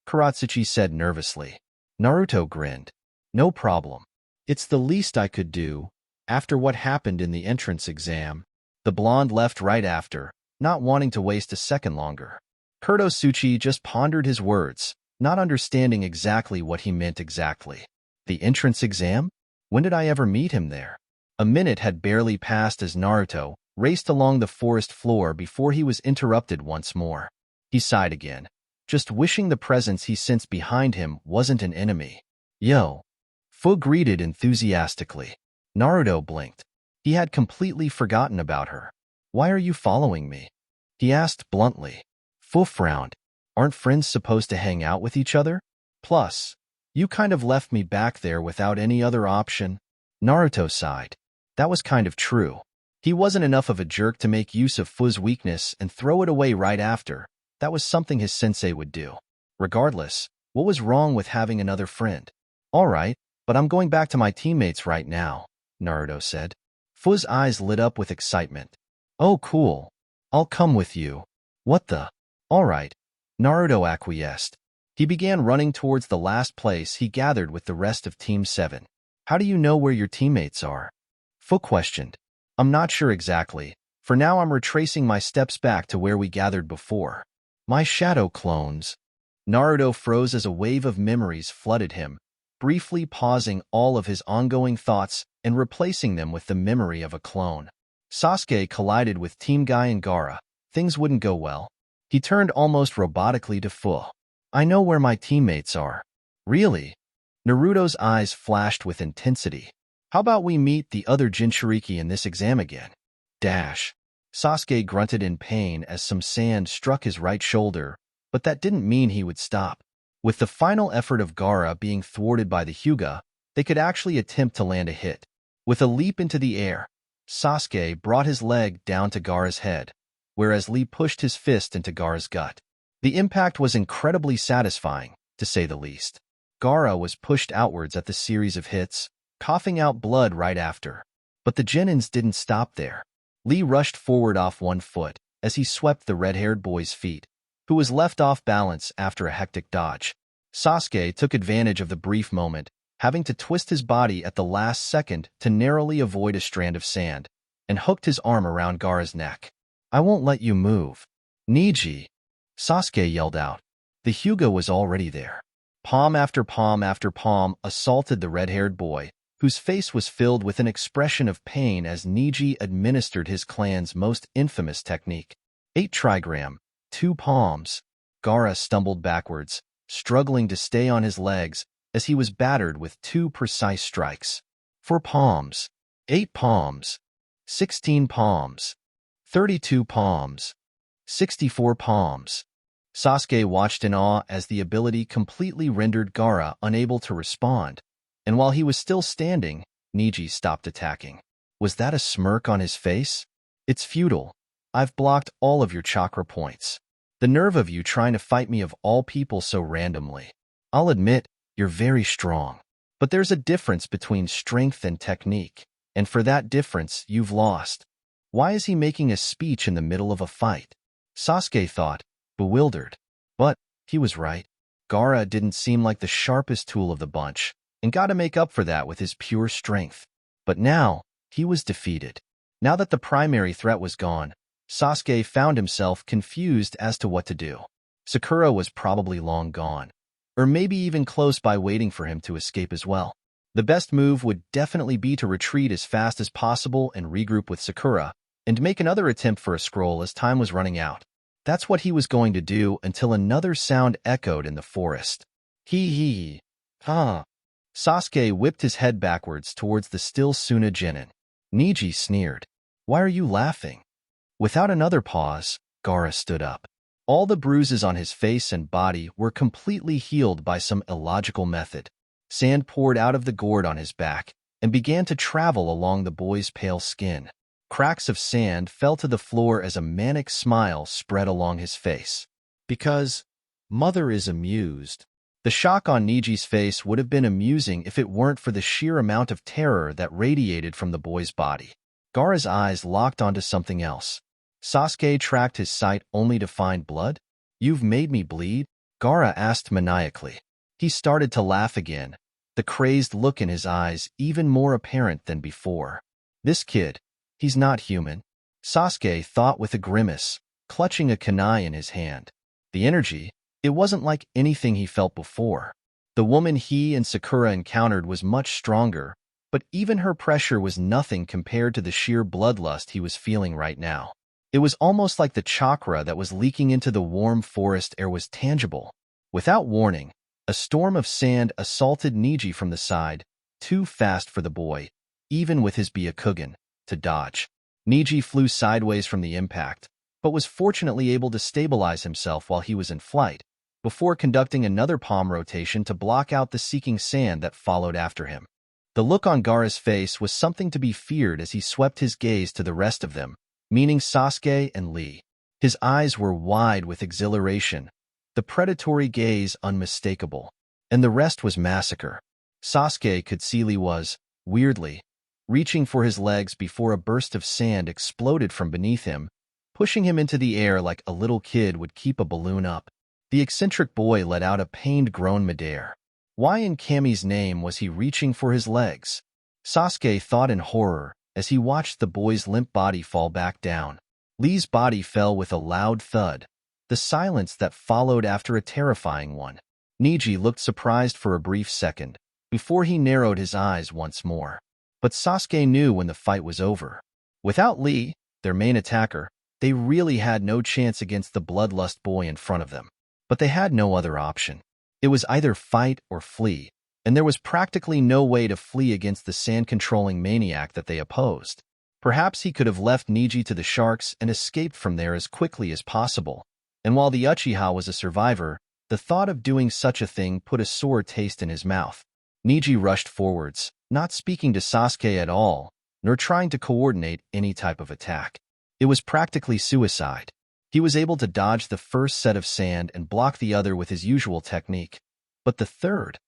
A: Kuratsuchi said nervously. Naruto grinned. No problem. It's the least I could do. After what happened in the entrance exam, the blonde left right after, not wanting to waste a second longer. Kuratsuchi just pondered his words, not understanding exactly what he meant exactly. The entrance exam? When did I ever meet him there? A minute had barely passed as Naruto raced along the forest floor before he was interrupted once more. He sighed again, just wishing the presence he sensed behind him wasn't an enemy. Yo. Fu greeted enthusiastically. Naruto blinked. He had completely forgotten about her. Why are you following me? He asked bluntly. Fu frowned. Aren't friends supposed to hang out with each other? Plus, you kind of left me back there without any other option. Naruto sighed. That was kind of true. He wasn't enough of a jerk to make use of Fu's weakness and throw it away right after. That was something his sensei would do. Regardless, what was wrong with having another friend? All right, but I'm going back to my teammates right now, Naruto said. Fu's eyes lit up with excitement. Oh, cool. I'll come with you. What the? All right. Naruto acquiesced. He began running towards the last place he gathered with the rest of Team 7. How do you know where your teammates are? Fu questioned. I'm not sure exactly. For now I'm retracing my steps back to where we gathered before. My shadow clones. Naruto froze as a wave of memories flooded him, briefly pausing all of his ongoing thoughts and replacing them with the memory of a clone. Sasuke collided with Team Guy and Gaara. Things wouldn't go well. He turned almost robotically to Fu. I know where my teammates are. Really? Naruto's eyes flashed with intensity. How about we meet the other Jinchuriki in this exam again? Dash. Sasuke grunted in pain as some sand struck his right shoulder, but that didn't mean he would stop. With the final effort of Gaara being thwarted by the Hyuga, they could actually attempt to land a hit. With a leap into the air, Sasuke brought his leg down to Gaara's head, whereas Lee pushed his fist into Gaara's gut. The impact was incredibly satisfying, to say the least. Gaara was pushed outwards at the series of hits, coughing out blood right after. But the Genins didn't stop there. Lee rushed forward off one foot as he swept the red-haired boy's feet, who was left off balance after a hectic dodge. Sasuke took advantage of the brief moment having to twist his body at the last second to narrowly avoid a strand of sand, and hooked his arm around Gaara's neck. "I won't let you move. Niji!" Sasuke yelled out. The Hyuga was already there. Palm after palm after palm assaulted the red-haired boy, whose face was filled with an expression of pain as Niji administered his clan's most infamous technique. 8 trigram, 2 palms. Gaara stumbled backwards, struggling to stay on his legs as he was battered with 2 precise strikes. 4 palms, 8 palms, 16 palms, 32 palms, 64 palms. Sasuke watched in awe as the ability completely rendered Gaara unable to respond, and while he was still standing, Niji stopped attacking. Was that a smirk on his face? "It's futile. I've blocked all of your chakra points. The nerve of you trying to fight me of all people so randomly. I'll admit, you're very strong. But there's a difference between strength and technique, and for that difference, you've lost." Why is he making a speech in the middle of a fight? Sasuke thought, bewildered. But he was right. Gaara didn't seem like the sharpest tool of the bunch, and got to make up for that with his pure strength. But now, he was defeated. Now that the primary threat was gone, Sasuke found himself confused as to what to do. Sakura was probably long gone, or maybe even close by waiting for him to escape as well. The best move would definitely be to retreat as fast as possible and regroup with Sakura, and make another attempt for a scroll as time was running out. That's what he was going to do until another sound echoed in the forest. Hee. Huh. Sasuke whipped his head backwards towards the still Suna Genin. Niji sneered. "Why are you laughing?" Without another pause, Gaara stood up. All the bruises on his face and body were completely healed by some illogical method. Sand poured out of the gourd on his back and began to travel along the boy's pale skin. Cracks of sand fell to the floor as a manic smile spread along his face. Because Mother is amused. The shock on Niji's face would have been amusing if it weren't for the sheer amount of terror that radiated from the boy's body. Gaara's eyes locked onto something else. Sasuke tracked his sight only to find blood. "You've made me bleed?" Gaara asked maniacally. He started to laugh again, the crazed look in his eyes even more apparent than before. This kid, he's not human, Sasuke thought with a grimace, clutching a kunai in his hand. The energy, it wasn't like anything he felt before. The woman he and Sakura encountered was much stronger, but even her pressure was nothing compared to the sheer bloodlust he was feeling right now. It was almost like the chakra that was leaking into the warm forest air was tangible. Without warning, a storm of sand assaulted Niji from the side, too fast for the boy, even with his byakugan, to dodge. Niji flew sideways from the impact, but was fortunately able to stabilize himself while he was in flight, before conducting another palm rotation to block out the seeking sand that followed after him. The look on Gaara's face was something to be feared as he swept his gaze to the rest of them, meaning Sasuke and Lee. His eyes were wide with exhilaration, the predatory gaze unmistakable, and the rest was massacre. Sasuke could see Lee was, weirdly, reaching for his legs before a burst of sand exploded from beneath him, pushing him into the air like a little kid would keep a balloon up. The eccentric boy let out a pained groan midair. Why in Kami's name was he reaching for his legs? Sasuke thought in horror as he watched the boy's limp body fall back down. Lee's body fell with a loud thud, the silence that followed after a terrifying one. Niji looked surprised for a brief second, before he narrowed his eyes once more. But Sasuke knew when the fight was over. Without Lee, their main attacker, they really had no chance against the bloodlust boy in front of them. But they had no other option. It was either fight or flee, and there was practically no way to flee against the sand-controlling maniac that they opposed. Perhaps he could have left Niji to the sharks and escaped from there as quickly as possible. And while the Uchiha was a survivor, the thought of doing such a thing put a sour taste in his mouth. Niji rushed forwards, not speaking to Sasuke at all, nor trying to coordinate any type of attack. It was practically suicide. He was able to dodge the first set of sand and block the other with his usual technique. But the third,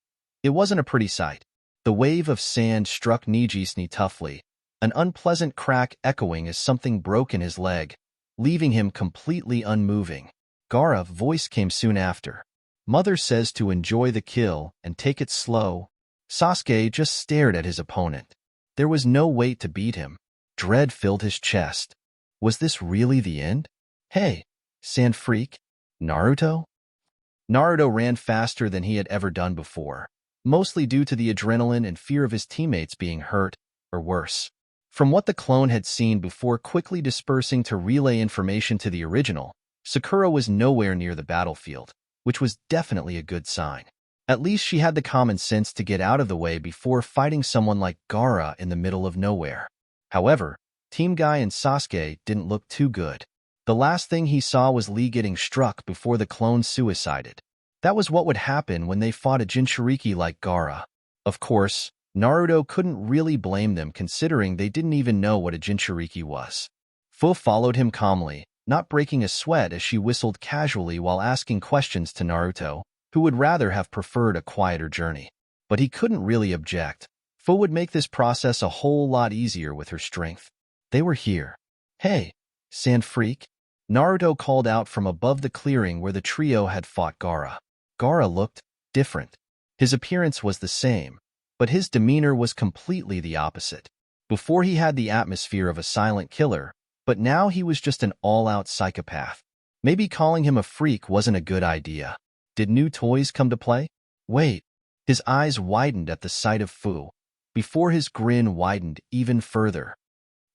A: it wasn't a pretty sight. The wave of sand struck Niji's knee toughly, an unpleasant crack echoing as something broke in his leg, leaving him completely unmoving. Gaara's voice came soon after. "Mother says to enjoy the kill and take it slow." Sasuke just stared at his opponent. There was no weight to beat him. Dread filled his chest. Was this really the end? Hey, sand freak, Naruto? Naruto ran faster than he had ever done before, mostly due to the adrenaline and fear of his teammates being hurt, or worse. From what the clone had seen before quickly dispersing to relay information to the original, Sakura was nowhere near the battlefield, which was definitely a good sign. At least she had the common sense to get out of the way before fighting someone like Gaara in the middle of nowhere. However, Team Guy and Sasuke didn't look too good. The last thing he saw was Lee getting struck before the clone suicided. That was what would happen when they fought a Jinchuriki like Gaara. Of course, Naruto couldn't really blame them considering they didn't even know what a Jinchuriki was. Fu followed him calmly, not breaking a sweat as she whistled casually while asking questions to Naruto, who would rather have preferred a quieter journey. But he couldn't really object. Fu would make this process a whole lot easier with her strength. They were here. Hey, sand freak? Naruto called out from above the clearing where the trio had fought Gaara. Gaara looked different. His appearance was the same, but his demeanor was completely the opposite. Before he had the atmosphere of a silent killer, but now he was just an all-out psychopath. Maybe calling him a freak wasn't a good idea. Did new toys come to play? Wait. His eyes widened at the sight of Fu, before his grin widened even further.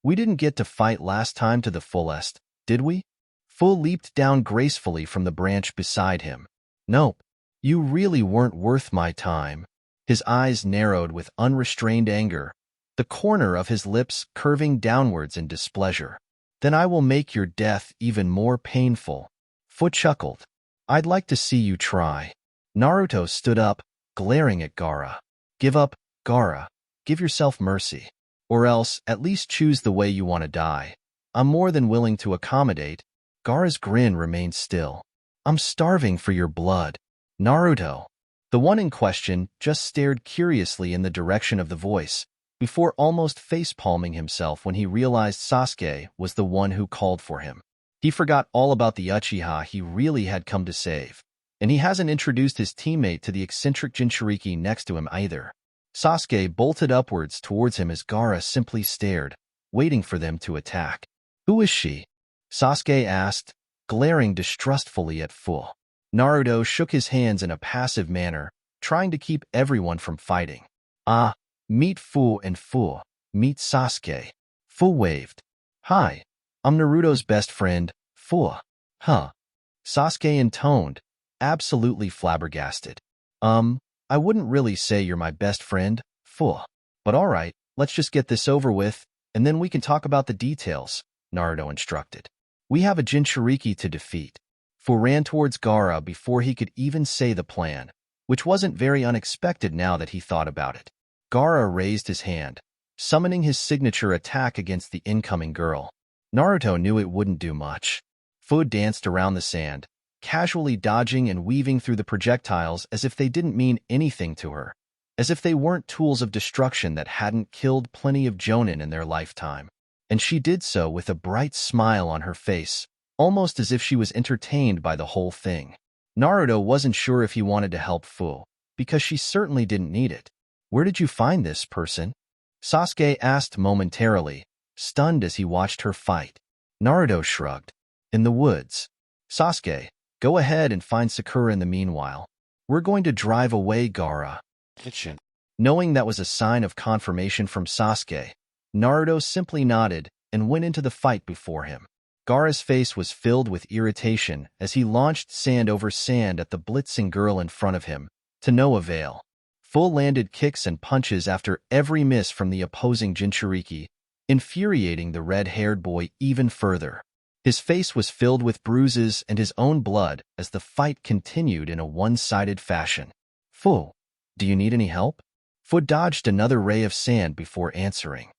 A: We didn't get to fight last time to the fullest, did we? Fu leaped down gracefully from the branch beside him. Nope. You really weren't worth my time. His eyes narrowed with unrestrained anger, the corner of his lips curving downwards in displeasure. Then I will make your death even more painful. Fu chuckled. I'd like to see you try. Naruto stood up, glaring at Gaara. Give up, Gaara. Give yourself mercy. Or else, at least choose the way you want to die. I'm more than willing to accommodate. Gaara's grin remained still. I'm starving for your blood. Naruto. The one in question just stared curiously in the direction of the voice, before almost face-palming himself when he realized Sasuke was the one who called for him. He forgot all about the Uchiha he really had come to save, and he hasn't introduced his teammate to the eccentric Jinchuriki next to him either. Sasuke bolted upwards towards him as Gaara simply stared, waiting for them to attack. Who is she? Sasuke asked, glaring distrustfully at Fu. Naruto shook his hands in a passive manner, trying to keep everyone from fighting. Ah, meet Fu and Fu. Meet Sasuke. Fu waved. Hi. I'm Naruto's best friend, Fu. Huh. Sasuke intoned, absolutely flabbergasted. I wouldn't really say you're my best friend, Fu. But alright, let's just get this over with, and then we can talk about the details, Naruto instructed. We have a Jinchuriki to defeat. Fu ran towards Gaara before he could even say the plan, which wasn't very unexpected now that he thought about it. Gaara raised his hand, summoning his signature attack against the incoming girl. Naruto knew it wouldn't do much. Fu danced around the sand, casually dodging and weaving through the projectiles as if they didn't mean anything to her, as if they weren't tools of destruction that hadn't killed plenty of jonin in their lifetime. And she did so with a bright smile on her face, almost as if she was entertained by the whole thing. Naruto wasn't sure if he wanted to help Fu, because she certainly didn't need it. Where did you find this person? Sasuke asked momentarily, stunned as he watched her fight. Naruto shrugged. In the woods. Sasuke, go ahead and find Sakura in the meanwhile. We're going to drive away Gaara. Knowing that was a sign of confirmation from Sasuke, Naruto simply nodded and went into the fight before him. Gaara's face was filled with irritation as he launched sand over sand at the blitzing girl in front of him, to no avail. Fu landed kicks and punches after every miss from the opposing Jinchuriki, infuriating the red-haired boy even further. His face was filled with bruises and his own blood as the fight continued in a one-sided fashion. Fu, do you need any help? Fu dodged another ray of sand before answering.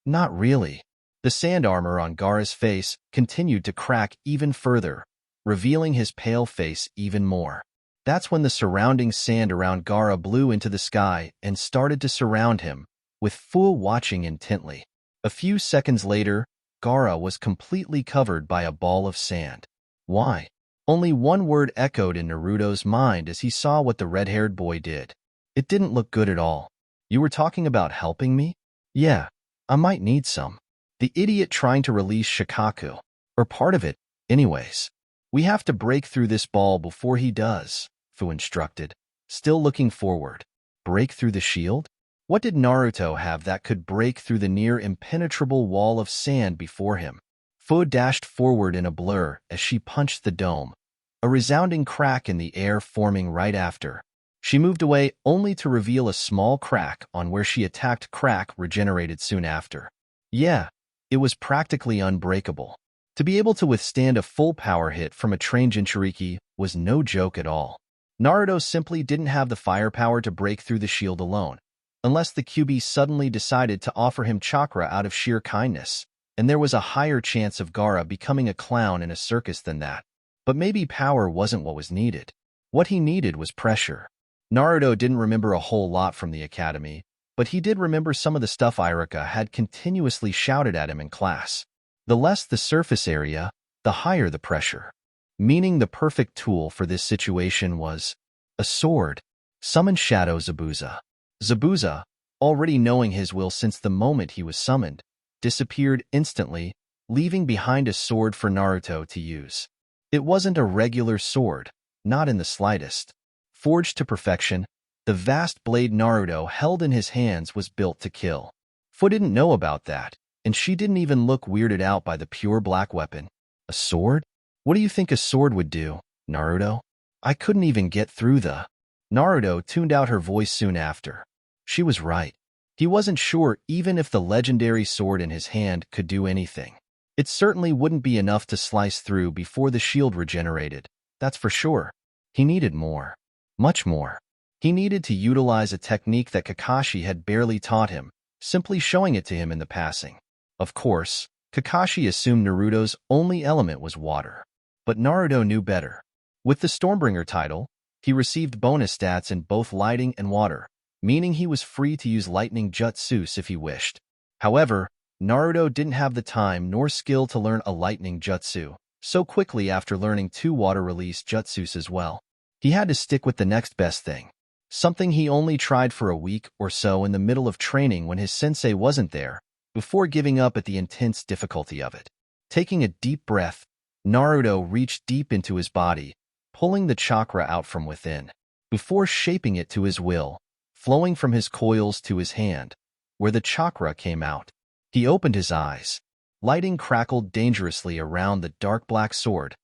A: Not really. The sand armor on Gaara's face continued to crack even further, revealing his pale face even more. That's when the surrounding sand around Gaara blew into the sky and started to surround him, with Fu watching intently. A few seconds later, Gaara was completely covered by a ball of sand. Why? Only one word echoed in Naruto's mind as he saw what the red-haired boy did. It didn't look good at all. You were talking about helping me? Yeah, I might need some. The idiot trying to release Shikaku. Or part of it, anyways. We have to break through this ball before he does, Fu instructed, still looking forward. Break through the shield? What did Naruto have that could break through the near-impenetrable wall of sand before him? Fu dashed forward in a blur as she punched the dome, a resounding crack in the air forming right after. She moved away only to reveal a small crack on where she attacked crack regenerated soon after. Yeah, it was practically unbreakable. To be able to withstand a full power hit from a trained Jinchuriki was no joke at all. Naruto simply didn't have the firepower to break through the shield alone, unless the QB suddenly decided to offer him chakra out of sheer kindness, and there was a higher chance of Gaara becoming a clown in a circus than that. But maybe power wasn't what was needed. What he needed was pressure. Naruto didn't remember a whole lot from the academy, but he did remember some of the stuff Iruka had continuously shouted at him in class. The less the surface area, the higher the pressure. Meaning the perfect tool for this situation was a sword. Summon Shadow Zabuza. Zabuza, already knowing his will since the moment he was summoned, disappeared instantly, leaving behind a sword for Naruto to use. It wasn't a regular sword, not in the slightest. Forged to perfection, the vast blade Naruto held in his hands was built to kill. Fu didn't know about that, and she didn't even look weirded out by the pure black weapon. A sword? What do you think a sword would do, Naruto? I couldn't even get through the... Naruto tuned out her voice soon after. She was right. He wasn't sure even if the legendary sword in his hand could do anything. It certainly wouldn't be enough to slice through before the shield regenerated, that's for sure. He needed more. Much more. He needed to utilize a technique that Kakashi had barely taught him, simply showing it to him in the passing. Of course, Kakashi assumed Naruto's only element was water. But Naruto knew better. With the Stormbringer title, he received bonus stats in both lighting and water, meaning he was free to use lightning jutsus if he wished. However, Naruto didn't have the time nor skill to learn a lightning jutsu so quickly after learning 2 water-release jutsus as well. He had to stick with the next best thing. Something he only tried for a week or so in the middle of training when his sensei wasn't there, before giving up at the intense difficulty of it. Taking a deep breath, Naruto reached deep into his body, pulling the chakra out from within, before shaping it to his will, flowing from his coils to his hand, where the chakra came out. He opened his eyes. Lighting crackled dangerously around the dark black sword,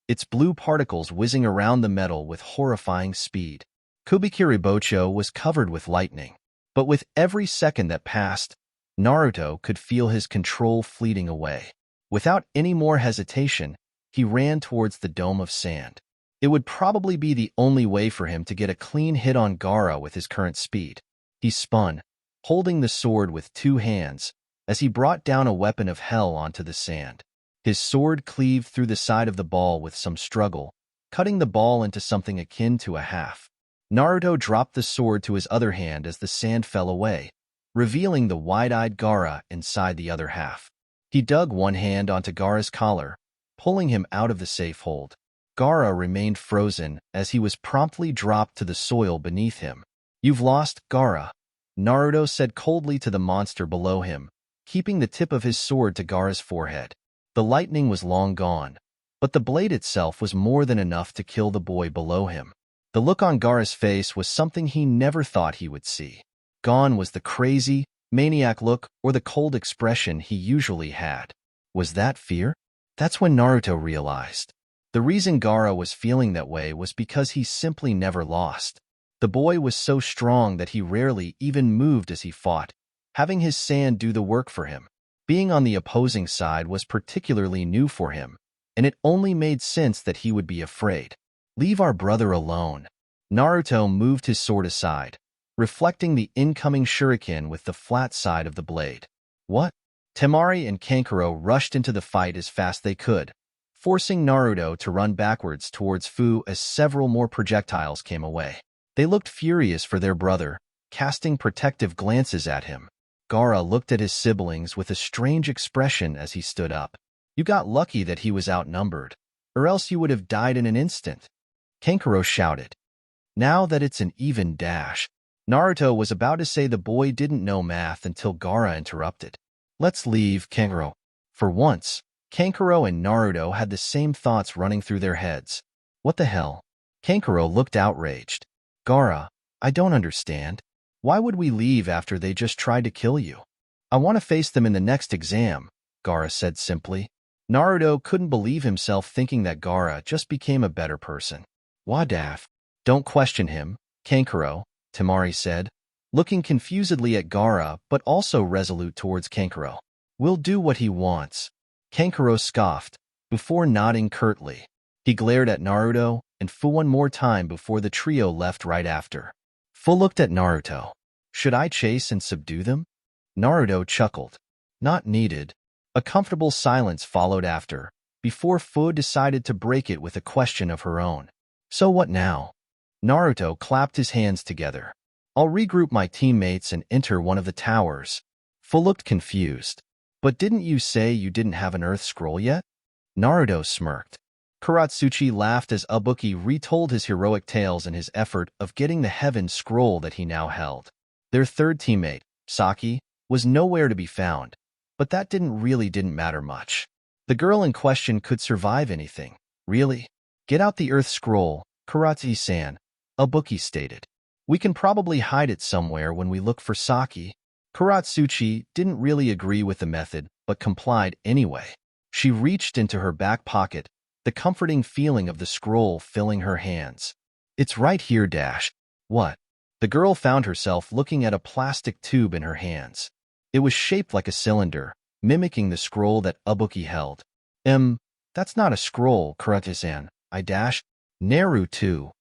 A: its blue particles whizzing around the metal with horrifying speed. Kubikiribocho was covered with lightning, but with every second that passed, Naruto could feel his control fleeting away. Without any more hesitation, he ran towards the dome of sand. It would probably be the only way for him to get a clean hit on Gaara with his current speed. He spun, holding the sword with 2 hands, as he brought down a weapon of hell onto the sand. His sword cleaved through the side of the ball with some struggle, cutting the ball into something akin to a half. Naruto dropped the sword to his other hand as the sand fell away, revealing the wide-eyed Gaara inside the other half. He dug one hand onto Gaara's collar, pulling him out of the safe hold. Gaara remained frozen as he was promptly dropped to the soil beneath him. "You've lost, Gaara," Naruto said coldly to the monster below him, keeping the tip of his sword to Gaara's forehead. The lightning was long gone, but the blade itself was more than enough to kill the boy below him. The look on Gaara's face was something he never thought he would see. Gone was the crazy, maniac look or the cold expression he usually had. Was that fear? That's when Naruto realized. The reason Gaara was feeling that way was because he simply never lost. The boy was so strong that he rarely even moved as he fought, having his sand do the work for him. Being on the opposing side was particularly new for him, and it only made sense that he would be afraid. "Leave our brother alone." Naruto moved his sword aside, reflecting the incoming shuriken with the flat side of the blade. "What?" Temari and Kankuro rushed into the fight as fast they could, forcing Naruto to run backwards towards Fu as several more projectiles came away. They looked furious for their brother, casting protective glances at him. Gaara looked at his siblings with a strange expression as he stood up. "You got lucky that he was outnumbered, or else you would have died in an instant," Kankuro shouted. "Now that it's an even dash, Naruto was about to say the boy didn't know math until Gaara interrupted. Let's leave, Kankuro. For once, Kankuro and Naruto had the same thoughts running through their heads. What the hell? Kankuro looked outraged. Gaara, I don't understand. Why would we leave after they just tried to kill you? I want to face them in the next exam, Gaara said simply. Naruto couldn't believe himself thinking that Gaara just became a better person. Wadaf. Don't question him, Kankuro, Temari said, looking confusedly at Gaara but also resolute towards Kankuro. We'll do what he wants. Kankuro scoffed, before nodding curtly. He glared at Naruto and Fu one more time before the trio left right after. Fu looked at Naruto. Should I chase and subdue them? Naruto chuckled. Not needed. A comfortable silence followed after, before Fu decided to break it with a question of her own. So what now? Naruto clapped his hands together. I'll regroup my teammates and enter one of the towers. Fu looked confused. But didn't you say you didn't have an Earth Scroll yet? Naruto smirked. Kuratsuchi laughed as Ibuki retold his heroic tales in his effort of getting the Heaven Scroll that he now held. Their third teammate, Saki, was nowhere to be found, but that didn't matter much. The girl in question could survive anything. Really? Get out the Earth Scroll, Kuratsuchi-san, Ibuki stated. We can probably hide it somewhere when we look for Saki. Kuratsuchi didn't really agree with the method, but complied anyway. She reached into her back pocket, the comforting feeling of the scroll filling her hands. It's right here, dash. What? The girl found herself looking at a plastic tube in her hands. It was shaped like a cylinder, mimicking the scroll that Ibuki held. That's not a scroll, Kuratsuchi-san, I dashed. Naruto.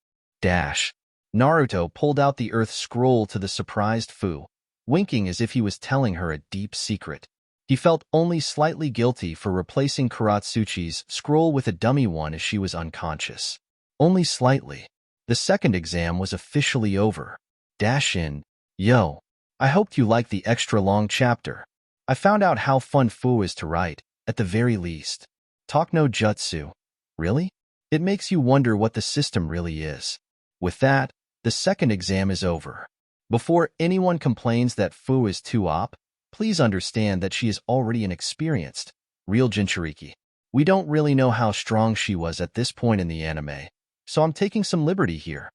A: Dash. Naruto pulled out the Earth Scroll to the surprised Fu, winking as if he was telling her a deep secret. He felt only slightly guilty for replacing Kuratsuchi's scroll with a dummy one as she was unconscious. Only slightly. The second exam was officially over. Dash in. Yo. I hoped you liked the extra long chapter. I found out how fun Fu is to write, at the very least. Talk no jutsu. Really? It makes you wonder what the system really is. With that, the second exam is over. Before anyone complains that Fu is too op, please understand that she is already an experienced, real Jinchuriki. We don't really know how strong she was at this point in the anime, so I'm taking some liberty here.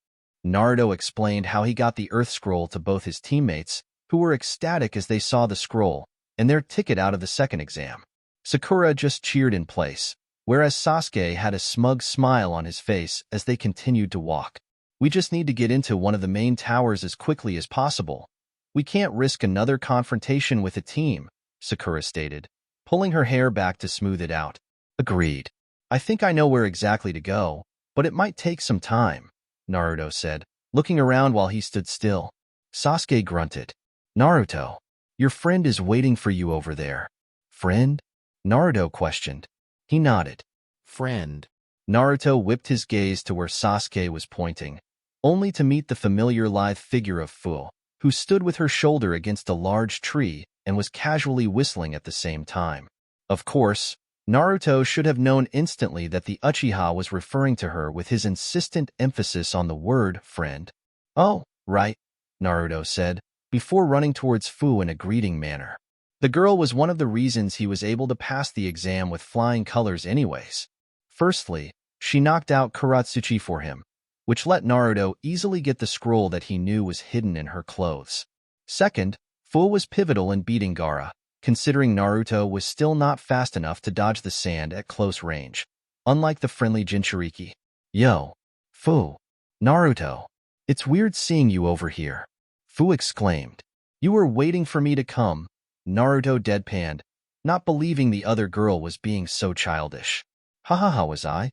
A: Naruto explained how he got the Earth Scroll to both his teammates, who were ecstatic as they saw the scroll, and their ticket out of the second exam. Sakura just cheered in place, whereas Sasuke had a smug smile on his face as they continued to walk. We just need to get into one of the main towers as quickly as possible. We can't risk another confrontation with a team, Sakura stated, pulling her hair back to smooth it out. Agreed. I think I know where exactly to go, but it might take some time, Naruto said, looking around while he stood still. Sasuke grunted. Naruto, your friend is waiting for you over there. Friend? Naruto questioned. He nodded.
B: Friend.
A: Naruto whipped his gaze to where Sasuke was pointing, only to meet the familiar lithe figure of Fu, who stood with her shoulder against a large tree and was casually whistling at the same time. Of course, Naruto should have known instantly that the Uchiha was referring to her with his insistent emphasis on the word friend. Oh, right, Naruto said, before running towards Fu in a greeting manner. The girl was one of the reasons he was able to pass the exam with flying colors anyways. Firstly, she knocked out Kuratsuchi for him, which let Naruto easily get the scroll that he knew was hidden in her clothes. Second, Fu was pivotal in beating Gaara, considering Naruto was still not fast enough to dodge the sand at close range, unlike the friendly Jinchuriki. Yo, Fu. Naruto. It's weird seeing you over here. Fu exclaimed. You were waiting for me to come, Naruto deadpanned, not believing the other girl was being so childish. Hahaha, was I?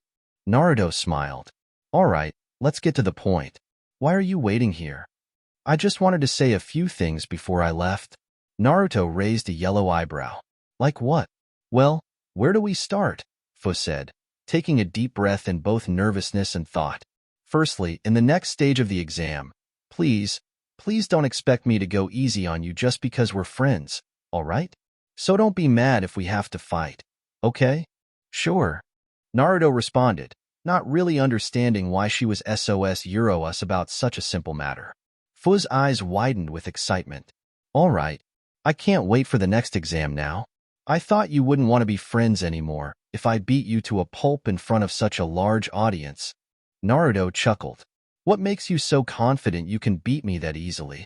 A: Naruto smiled. Alright, let's get to the point. Why are you waiting here? I just wanted to say a few things before I left. Naruto raised a yellow eyebrow. Like what? Well, where do we start? Fu said, taking a deep breath in both nervousness and thought. Firstly, in the next stage of the exam, please don't expect me to go easy on you just because we're friends, alright? So don't be mad if we have to fight, okay? Sure. Naruto responded, not really understanding why she was SOS Euro us about such a simple matter. Fu's eyes widened with excitement. All right, I can't wait for the next exam now. I thought you wouldn't want to be friends anymore if I beat you to a pulp in front of such a large audience. Naruto chuckled. What makes you so confident you can beat me that easily?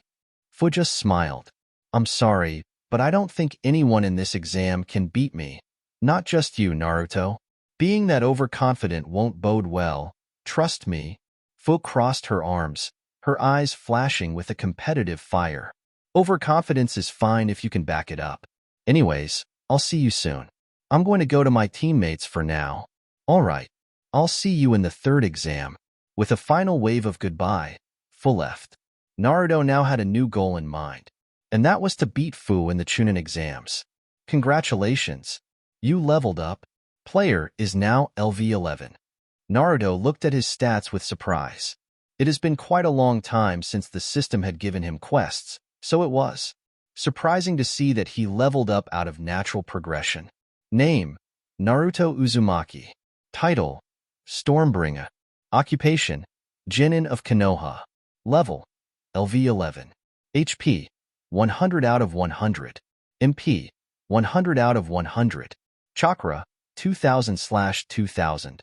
A: Fu just smiled. I'm sorry, but I don't think anyone in this exam can beat me. Not just you, Naruto. Being that overconfident won't bode well. Trust me. Fu crossed her arms, her eyes flashing with a competitive fire. Overconfidence is fine if you can back it up. Anyways, I'll see you soon. I'm going to go to my teammates for now. All right. I'll see you in the third exam. With a final wave of goodbye, Fu left. Naruto now had a new goal in mind, and that was to beat Fu in the Chunin exams. Congratulations. You leveled up. Player is now LV11. Naruto looked at his stats with surprise. It has been quite a long time since the system had given him quests, so it was surprising to see that he leveled up out of natural progression. Name: Naruto Uzumaki. Title: Stormbringer. Occupation: Genin of Konoha. Level: LV11. HP: 100 out of 100. MP: 100 out of 100. Chakra: 2000/2000.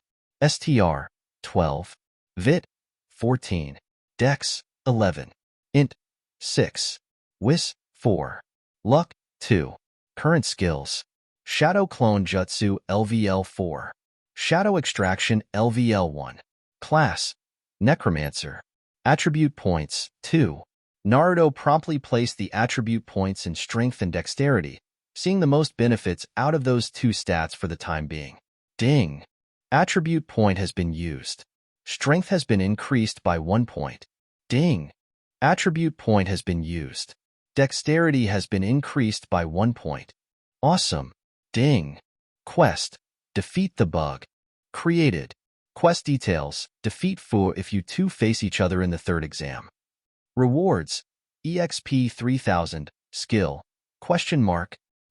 A: STR: 12. Vit: 14. Dex: 11. Int: 6. Wis: 4. Luck: 2. Current skills: Shadow Clone Jutsu LVL4. Shadow Extraction LVL1. Class: Necromancer. Attribute points: 2. Naruto promptly placed the attribute points in Strength and Dexterity, seeing the most benefits out of those two stats for the time being. Ding! Attribute point has been used. Strength has been increased by 1 point. Ding! Attribute point has been used. Dexterity has been increased by 1 point. Awesome! Ding! Quest: Defeat the bug. Created. Quest details: Defeat Fu if you two face each other in the third exam. Rewards: EXP 3000. Skill: ?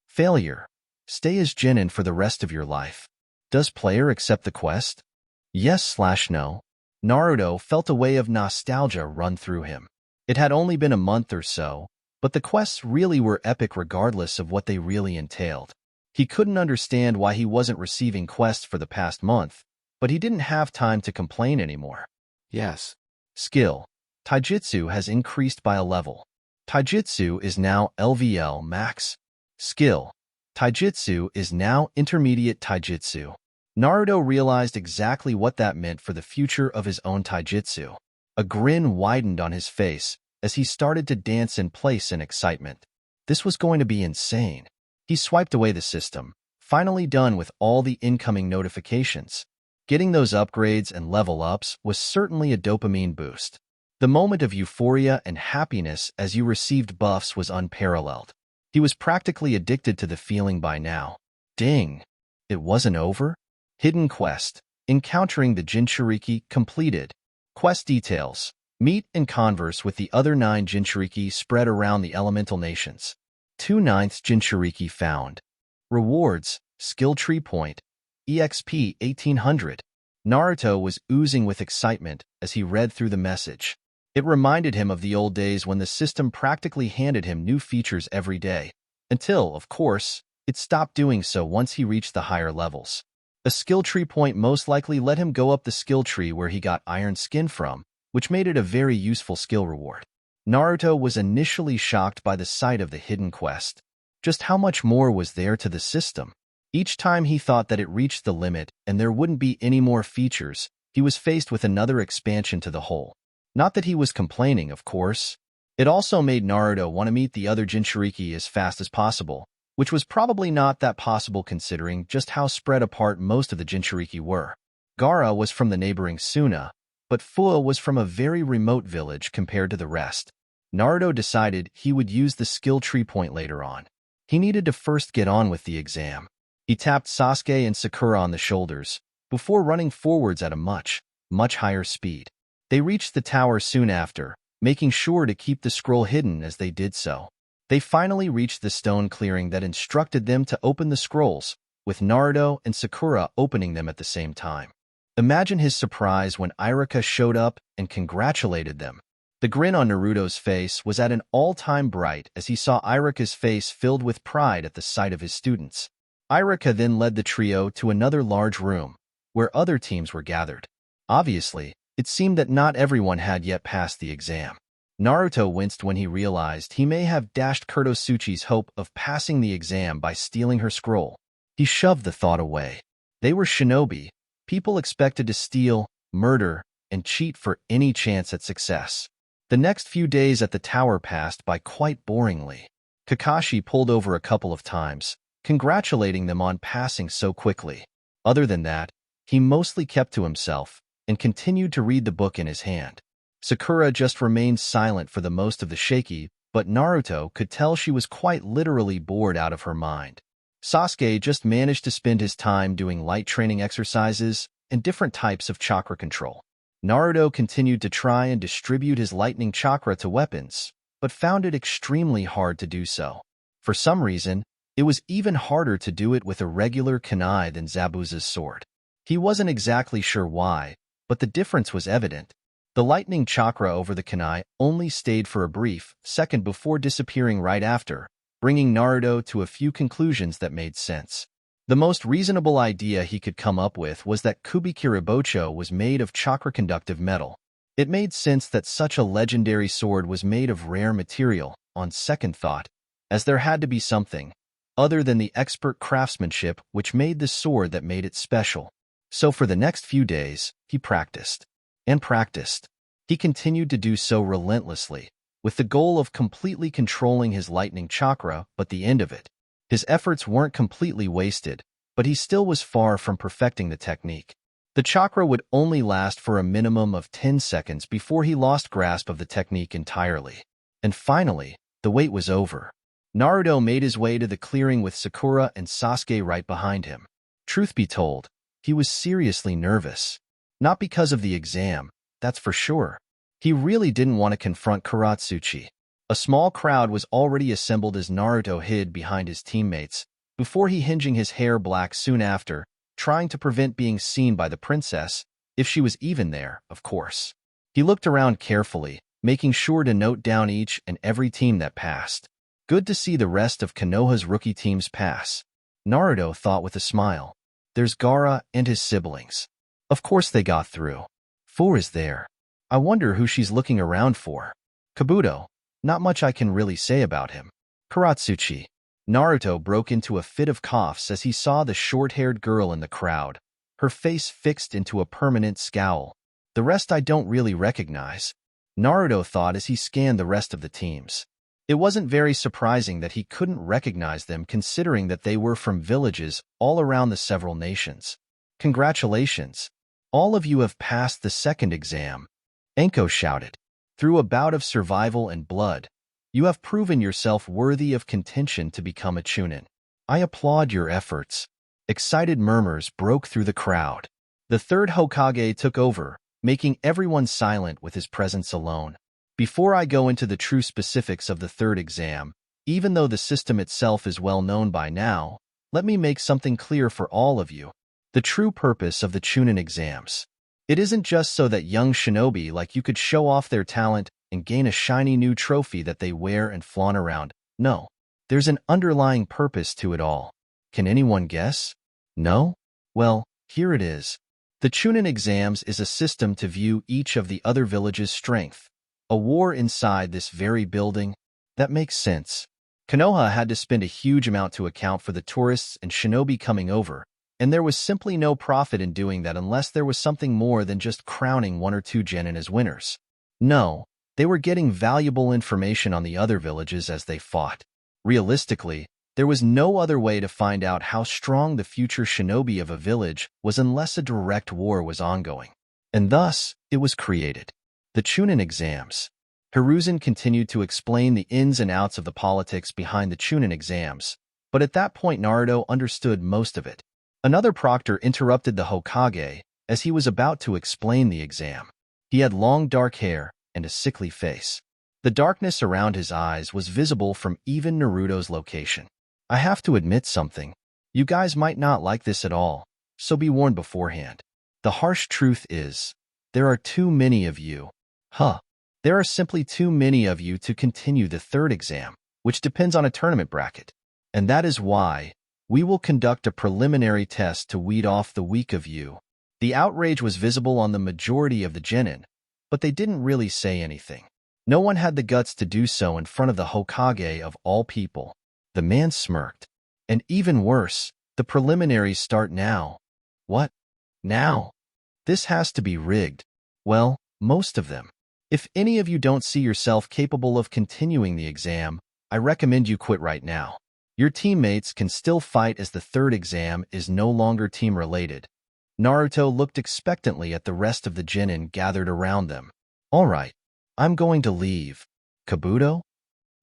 A: Failure: Stay as Genin for the rest of your life. Does player accept the quest? Yes/no. Naruto felt a wave of nostalgia run through him. It had only been a month or so, but the quests really were epic regardless of what they really entailed. He couldn't understand why he wasn't receiving quests for the past month, but he didn't have time to complain anymore. Yes. Skill: Taijutsu has increased by a level. Taijutsu is now LVL max. Skill: Taijutsu is now Intermediate Taijutsu. Naruto realized exactly what that meant for the future of his own taijutsu. A grin widened on his face as he started to dance in place in excitement. This was going to be insane. He swiped away the system, finally done with all the incoming notifications. Getting those upgrades and level ups was certainly a dopamine boost. The moment of euphoria and happiness as you received buffs was unparalleled. He was practically addicted to the feeling by now. Ding! It wasn't over? Hidden quest: Encountering the Jinchuriki completed. Quest details: Meet and converse with the other 9 Jinchuriki spread around the elemental nations. 2/9 Jinchuriki found. Rewards: Skill Tree Point. EXP 1800. Naruto was oozing with excitement as he read through the message. It reminded him of the old days when the system practically handed him new features every day, until, of course, it stopped doing so once he reached the higher levels. A skill tree point most likely let him go up the skill tree where he got Iron Skin from, which made it a very useful skill reward. Naruto was initially shocked by the sight of the hidden quest. Just how much more was there to the system? Each time he thought that it reached the limit and there wouldn't be any more features, he was faced with another expansion to the whole. Not that he was complaining, of course. It also made Naruto want to meet the other Jinchuriki as fast as possible, which was probably not that possible considering just how spread apart most of the Jinchuriki were. Gaara was from the neighboring Suna, but Fu was from a very remote village compared to the rest. Naruto decided he would use the skill tree point later on. He needed to first get on with the exam. He tapped Sasuke and Sakura on the shoulders, before running forwards at a much higher speed. They reached the tower soon after, making sure to keep the scroll hidden as they did so. They finally reached the stone clearing that instructed them to open the scrolls, with Naruto and Sakura opening them at the same time. Imagine his surprise when Iruka showed up and congratulated them. The grin on Naruto's face was at an all-time bright as he saw Iruka's face filled with pride at the sight of his students. Iruka then led the trio to another large room, where other teams were gathered. Obviously, it seemed that not everyone had yet passed the exam. Naruto winced when he realized he may have dashed Kurotsuchi's hope of passing the exam by stealing her scroll. He shoved the thought away. They were shinobi, people expected to steal, murder, and cheat for any chance at success. The next few days at the tower passed by quite boringly. Kakashi pulled over a couple of times, congratulating them on passing so quickly. Other than that, he mostly kept to himself and continued to read the book in his hand. Sakura just remained silent for the most of the shaky, but Naruto could tell she was quite literally bored out of her mind. Sasuke just managed to spend his time doing light training exercises and different types of chakra control. Naruto continued to try and distribute his lightning chakra to weapons, but found it extremely hard to do so. For some reason, it was even harder to do it with a regular kunai than Zabuza's sword. He wasn't exactly sure why, but the difference was evident. The lightning chakra over the kunai only stayed for a brief second before disappearing right after, bringing Naruto to a few conclusions that made sense. The most reasonable idea he could come up with was that Kubikiribocho was made of chakra-conductive metal. It made sense that such a legendary sword was made of rare material, on second thought, as there had to be something other than the expert craftsmanship which made the sword that made it special. So for the next few days, he practiced. And practiced. He continued to do so relentlessly, with the goal of completely controlling his lightning chakra, but the end of it. His efforts weren't completely wasted, but he still was far from perfecting the technique. The chakra would only last for a minimum of 10 seconds before he lost grasp of the technique entirely. And finally, the wait was over. Naruto made his way to the clearing with Sakura and Sasuke right behind him. Truth be told, he was seriously nervous. Not because of the exam, that's for sure. He really didn't want to confront Kurotsuchi. A small crowd was already assembled as Naruto hid behind his teammates, before he hinging his hair black soon after, trying to prevent being seen by the princess, if she was even there, of course. He looked around carefully, making sure to note down each and every team that passed. Good to see the rest of Konoha's rookie teams pass. Naruto thought with a smile. There's Gaara and his siblings. Of course they got through. Fu is there. I wonder who she's looking around for. Kabuto. Not much I can really say about him. Kurotsuchi. Naruto broke into a fit of coughs as he saw the short-haired girl in the crowd, her face fixed into a permanent scowl. The rest I don't really recognize, Naruto thought as he scanned the rest of the teams. It wasn't very surprising that he couldn't recognize them considering that they were from villages all around the several nations. Congratulations. All of you have passed the second exam, Anko shouted. Through a bout of survival and blood, you have proven yourself worthy of contention to become a Chunin. I applaud your efforts. Excited murmurs broke through the crowd. The third Hokage took over, making everyone silent with his presence alone. Before I go into the true specifics of the third exam, even though the system itself is well known by now, let me make something clear for all of you. The true purpose of the Chunin exams. It isn't just so that young shinobi like you could show off their talent and gain a shiny new trophy that they wear and flaunt around. No, there's an underlying purpose to it all. Can anyone guess? No? Well, here it is. The Chunin exams is a system to view each of the other villages' strength. A war inside this very building? That makes sense. Konoha had to spend a huge amount to account for the tourists and shinobi coming over, and there was simply no profit in doing that unless there was something more than just crowning one or two genin as winners. No, they were getting valuable information on the other villages as they fought. Realistically, there was no other way to find out how strong the future shinobi of a village was unless a direct war was ongoing. And thus, it was created. The Chunin exams. Hiruzen continued to explain the ins and outs of the politics behind the Chunin exams, but at that point Naruto understood most of it. Another proctor interrupted the Hokage as he was about to explain the exam. He had long dark hair and a sickly face. The darkness around his eyes was visible from even Naruto's location. I have to admit something. You guys might not like this at all, so be warned beforehand. The harsh truth is, there are too many of you. Huh. There are simply too many of you to continue the third exam, which depends on a tournament bracket. And that is why we will conduct a preliminary test to weed off the weak of you. The outrage was visible on the majority of the genin, but they didn't really say anything. No one had the guts to do so in front of the Hokage of all people. The man smirked. And even worse, the preliminaries start now. What? Now? This has to be rigged. Well, most of them. If any of you don't see yourself capable of continuing the exam, I recommend you quit right now. Your teammates can still fight as the third exam is no longer team-related. Naruto looked expectantly at the rest of the genin gathered around them. All right, I'm going to leave. Kabuto?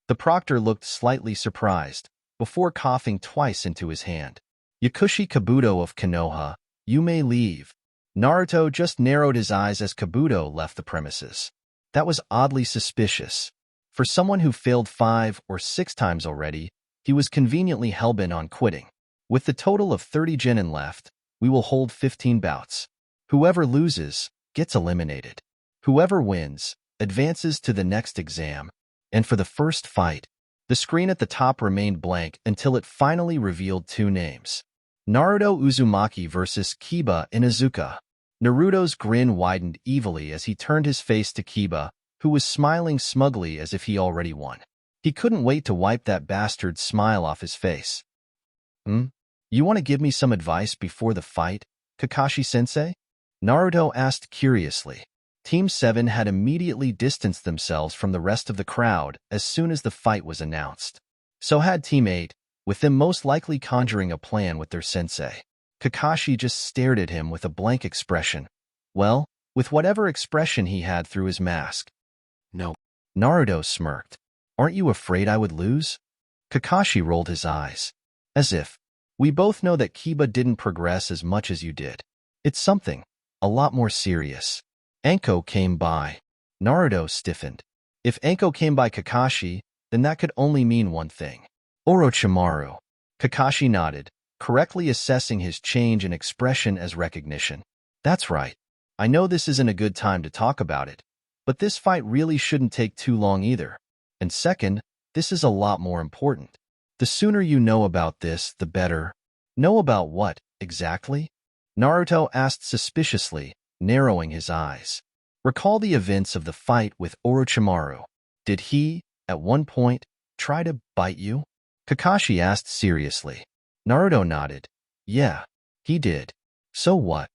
A: The proctor looked slightly surprised, before coughing twice into his hand. Yakushi Kabuto of Konoha, you may leave. Naruto just narrowed his eyes as Kabuto left the premises. That was oddly suspicious. For someone who failed 5 or 6 times already, he was conveniently hellbent on quitting. With the total of 30 genin left, we will hold 15 bouts. Whoever loses gets eliminated. Whoever wins advances to the next exam. And for the first fight, the screen at the top remained blank until it finally revealed 2 names. Naruto Uzumaki versus Kiba Inuzuka. Naruto's grin widened evilly as he turned his face to Kiba, who was smiling smugly as if he already won. He couldn't wait to wipe that bastard's smile off his face. You want to give me some advice before the fight, Kakashi-sensei? Naruto asked curiously. Team 7 had immediately distanced themselves from the rest of the crowd as soon as the fight was announced. So had Team 8, with them most likely conjuring a plan with their sensei. Kakashi just stared at him with a blank expression. Well, with whatever expression he had through his mask. No. Naruto smirked. Aren't you afraid I would lose? Kakashi rolled his eyes. As if. We both know that Kiba didn't progress as much as you did. It's something. A lot more serious. Anko came by. Naruto stiffened. If Anko came by Kakashi, then that could only mean one thing. Orochimaru. Kakashi nodded, correctly assessing his change in expression as recognition. That's right. I know this isn't a good time to talk about it, but this fight really shouldn't take too long either. And second, this is a lot more important. The sooner you know about this, the better. Know about what, exactly? Naruto asked suspiciously, narrowing his eyes. Recall the events of the fight with Orochimaru. Did he, at one point, try to bite you? Kakashi asked seriously. Naruto nodded. Yeah, he did. So what?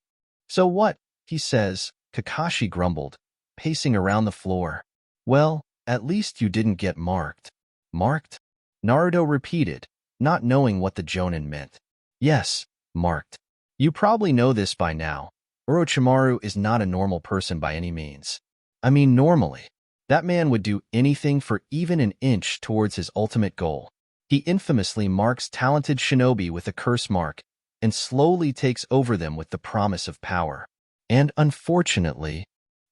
A: So what, he says, Kakashi grumbled, pacing around the floor. Well, at least you didn't get marked. Marked? Naruto repeated, not knowing what the jonin meant. Yes, marked. You probably know this by now. Orochimaru is not a normal person by any means. I mean normally. That man would do anything for even an inch towards his ultimate goal. He infamously marks talented shinobi with a curse mark and slowly takes over them with the promise of power. And unfortunately,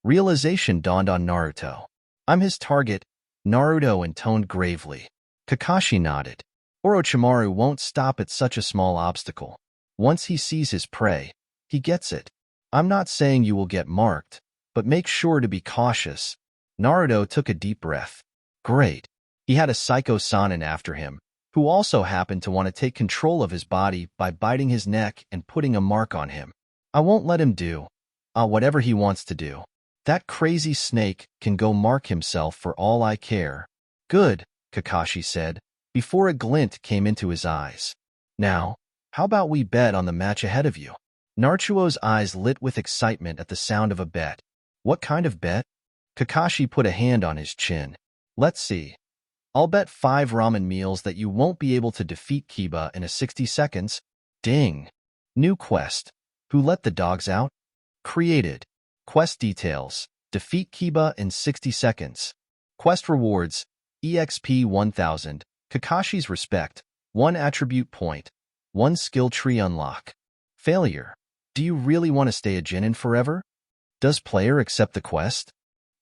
A: realization dawned on Naruto. I'm his target, Naruto intoned gravely. Kakashi nodded. Orochimaru won't stop at such a small obstacle. Once he sees his prey, he gets it. I'm not saying you will get marked, but make sure to be cautious. Naruto took a deep breath. Great. He had a Psycho Sannin after him, who also happened to want to take control of his body by biting his neck and putting a mark on him. I won't let him do whatever he wants to do. That crazy snake can go mark himself for all I care. Good, Kakashi said, before a glint came into his eyes. Now, how about we bet on the match ahead of you? Naruto's eyes lit with excitement at the sound of a bet. What kind of bet? Kakashi put a hand on his chin. Let's see. I'll bet 5 ramen meals that you won't be able to defeat Kiba in a 60 seconds. Ding. New quest. Who let the dogs out? Created. Quest details. Defeat Kiba in 60 seconds. Quest rewards. EXP 1000. Kakashi's respect. 1 attribute point. 1 skill tree unlock. Failure. Do you really want to stay a genin forever? Does player accept the quest?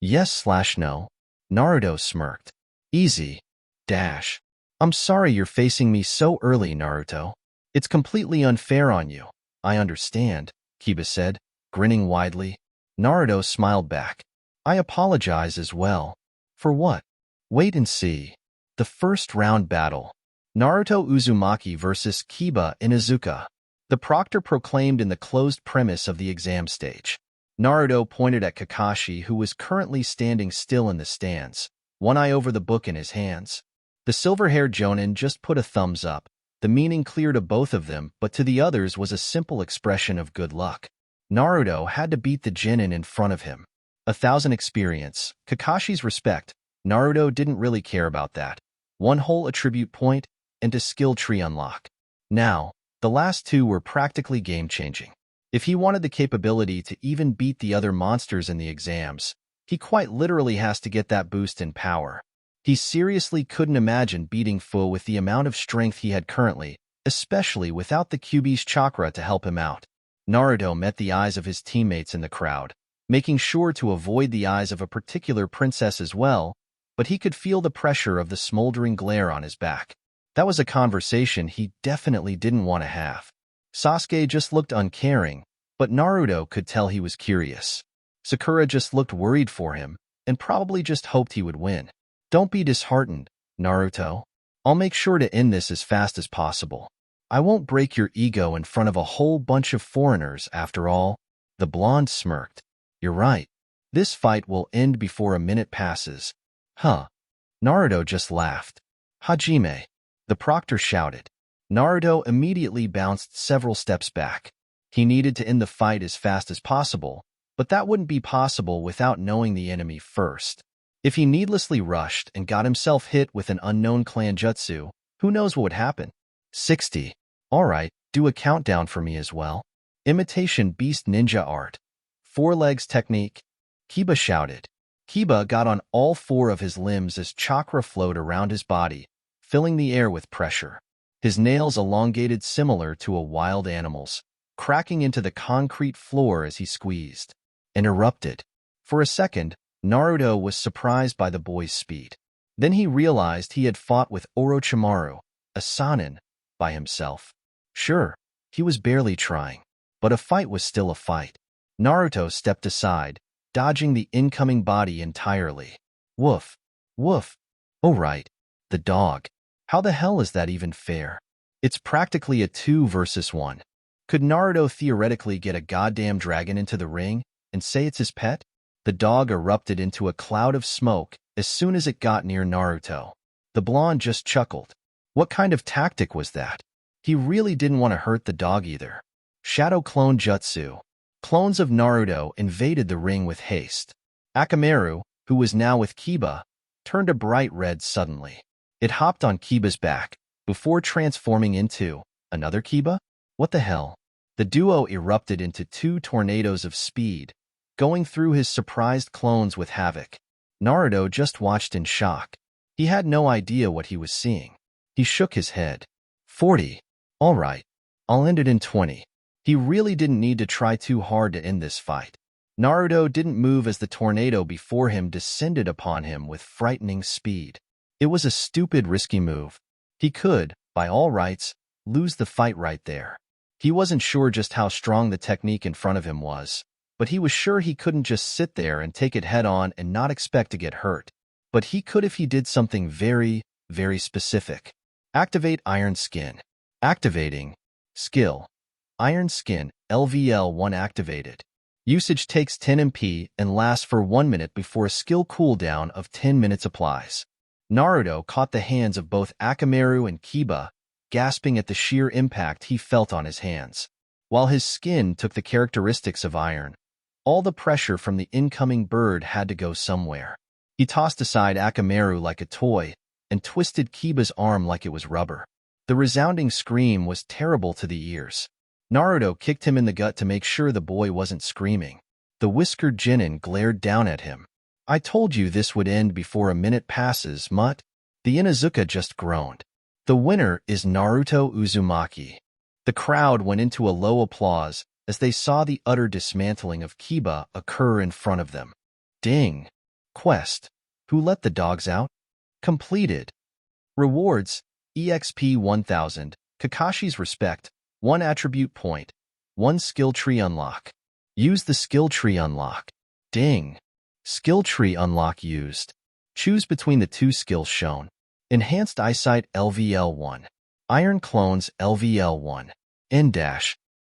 A: Yes/no. Naruto smirked. Easy. Dash. I'm sorry you're facing me so early, Naruto. It's completely unfair on you. I understand, Kiba said, grinning widely. Naruto smiled back. I apologize as well. For what? Wait and see. The first round battle. Naruto Uzumaki versus Kiba Inuzuka. The proctor proclaimed in the closed premise of the exam stage. Naruto pointed at Kakashi, who was currently standing still in the stands, one eye over the book in his hands. The silver-haired Jonin just put a thumbs up, the meaning clear to both of them, but to the others was a simple expression of good luck. Naruto had to beat the Genin in front of him. 1,000 experience, Kakashi's respect. Naruto didn't really care about that. One whole attribute point, and a skill tree unlock. Now, the last two were practically game-changing. If he wanted the capability to even beat the other monsters in the exams, he quite literally has to get that boost in power. He seriously couldn't imagine beating Fu with the amount of strength he had currently, especially without the Kyuubi's chakra to help him out. Naruto met the eyes of his teammates in the crowd, making sure to avoid the eyes of a particular princess as well, but he could feel the pressure of the smoldering glare on his back. That was a conversation he definitely didn't want to have. Sasuke just looked uncaring, but Naruto could tell he was curious. Sakura just looked worried for him, and probably just hoped he would win. Don't be disheartened, Naruto. I'll make sure to end this as fast as possible. I won't break your ego in front of a whole bunch of foreigners after all. The blonde smirked. You're right. This fight will end before a minute passes. Huh. Naruto just laughed. Hajime. The proctor shouted. Naruto immediately bounced several steps back. He needed to end the fight as fast as possible, but that wouldn't be possible without knowing the enemy first. If he needlessly rushed and got himself hit with an unknown clan jutsu, who knows what would happen? 60. Alright, do a countdown for me as well. Imitation beast ninja art. 4 legs technique. Kiba shouted. Kiba got on all 4 of his limbs as chakra flowed around his body, filling the air with pressure. His nails elongated similar to a wild animal's, cracking into the concrete floor as he squeezed. And erupted. For a second, Naruto was surprised by the boy's speed. Then he realized he had fought with Orochimaru, a Sannin, by himself. Sure, he was barely trying, but a fight was still a fight. Naruto stepped aside, dodging the incoming body entirely. Woof. Woof. Oh right, the dog. How the hell is that even fair? It's practically a 2 versus 1. Could Naruto theoretically get a goddamn dragon into the ring and say it's his pet? The dog erupted into a cloud of smoke as soon as it got near Naruto. The blonde just chuckled. What kind of tactic was that? He really didn't want to hurt the dog either. Shadow Clone Jutsu. Clones of Naruto invaded the ring with haste. Akamaru, who was now with Kiba, turned a bright red suddenly. It hopped on Kiba's back, before transforming into another Kiba? What the hell? The duo erupted into 2 tornadoes of speed, going through his surprised clones with havoc. Naruto just watched in shock. He had no idea what he was seeing. He shook his head. 40. Alright, I'll end it in 20. He really didn't need to try too hard to end this fight. Naruto didn't move as the tornado before him descended upon him with frightening speed. It was a stupid, risky move. He could, by all rights, lose the fight right there. He wasn't sure just how strong the technique in front of him was, but he was sure he couldn't just sit there and take it head-on and not expect to get hurt. But he could if he did something very, very specific. Activate Iron Skin. Activating. Skill. Iron Skin, LVL1 activated. Usage takes 10 MP and lasts for 1 minute before a skill cooldown of 10 minutes applies. Naruto caught the hands of both Akamaru and Kiba, gasping at the sheer impact he felt on his hands. While his skin took the characteristics of iron, all the pressure from the incoming bird had to go somewhere. He tossed aside Akamaru like a toy and twisted Kiba's arm like it was rubber. The resounding scream was terrible to the ears. Naruto kicked him in the gut to make sure the boy wasn't screaming. The whiskered Genin glared down at him. I told you this would end before a minute passes, mutt. The Inuzuka just groaned. The winner is Naruto Uzumaki. The crowd went into a low applause as they saw the utter dismantling of Kiba occur in front of them. Ding. Quest. Who let the dogs out? Completed. Rewards. EXP 1000. Kakashi's respect. 1 attribute point. 1 skill tree unlock. Use the skill tree unlock. Ding. Skill tree unlock used. Choose between the two skills shown. Enhanced eyesight LVL1. Iron clones LVL1. N-.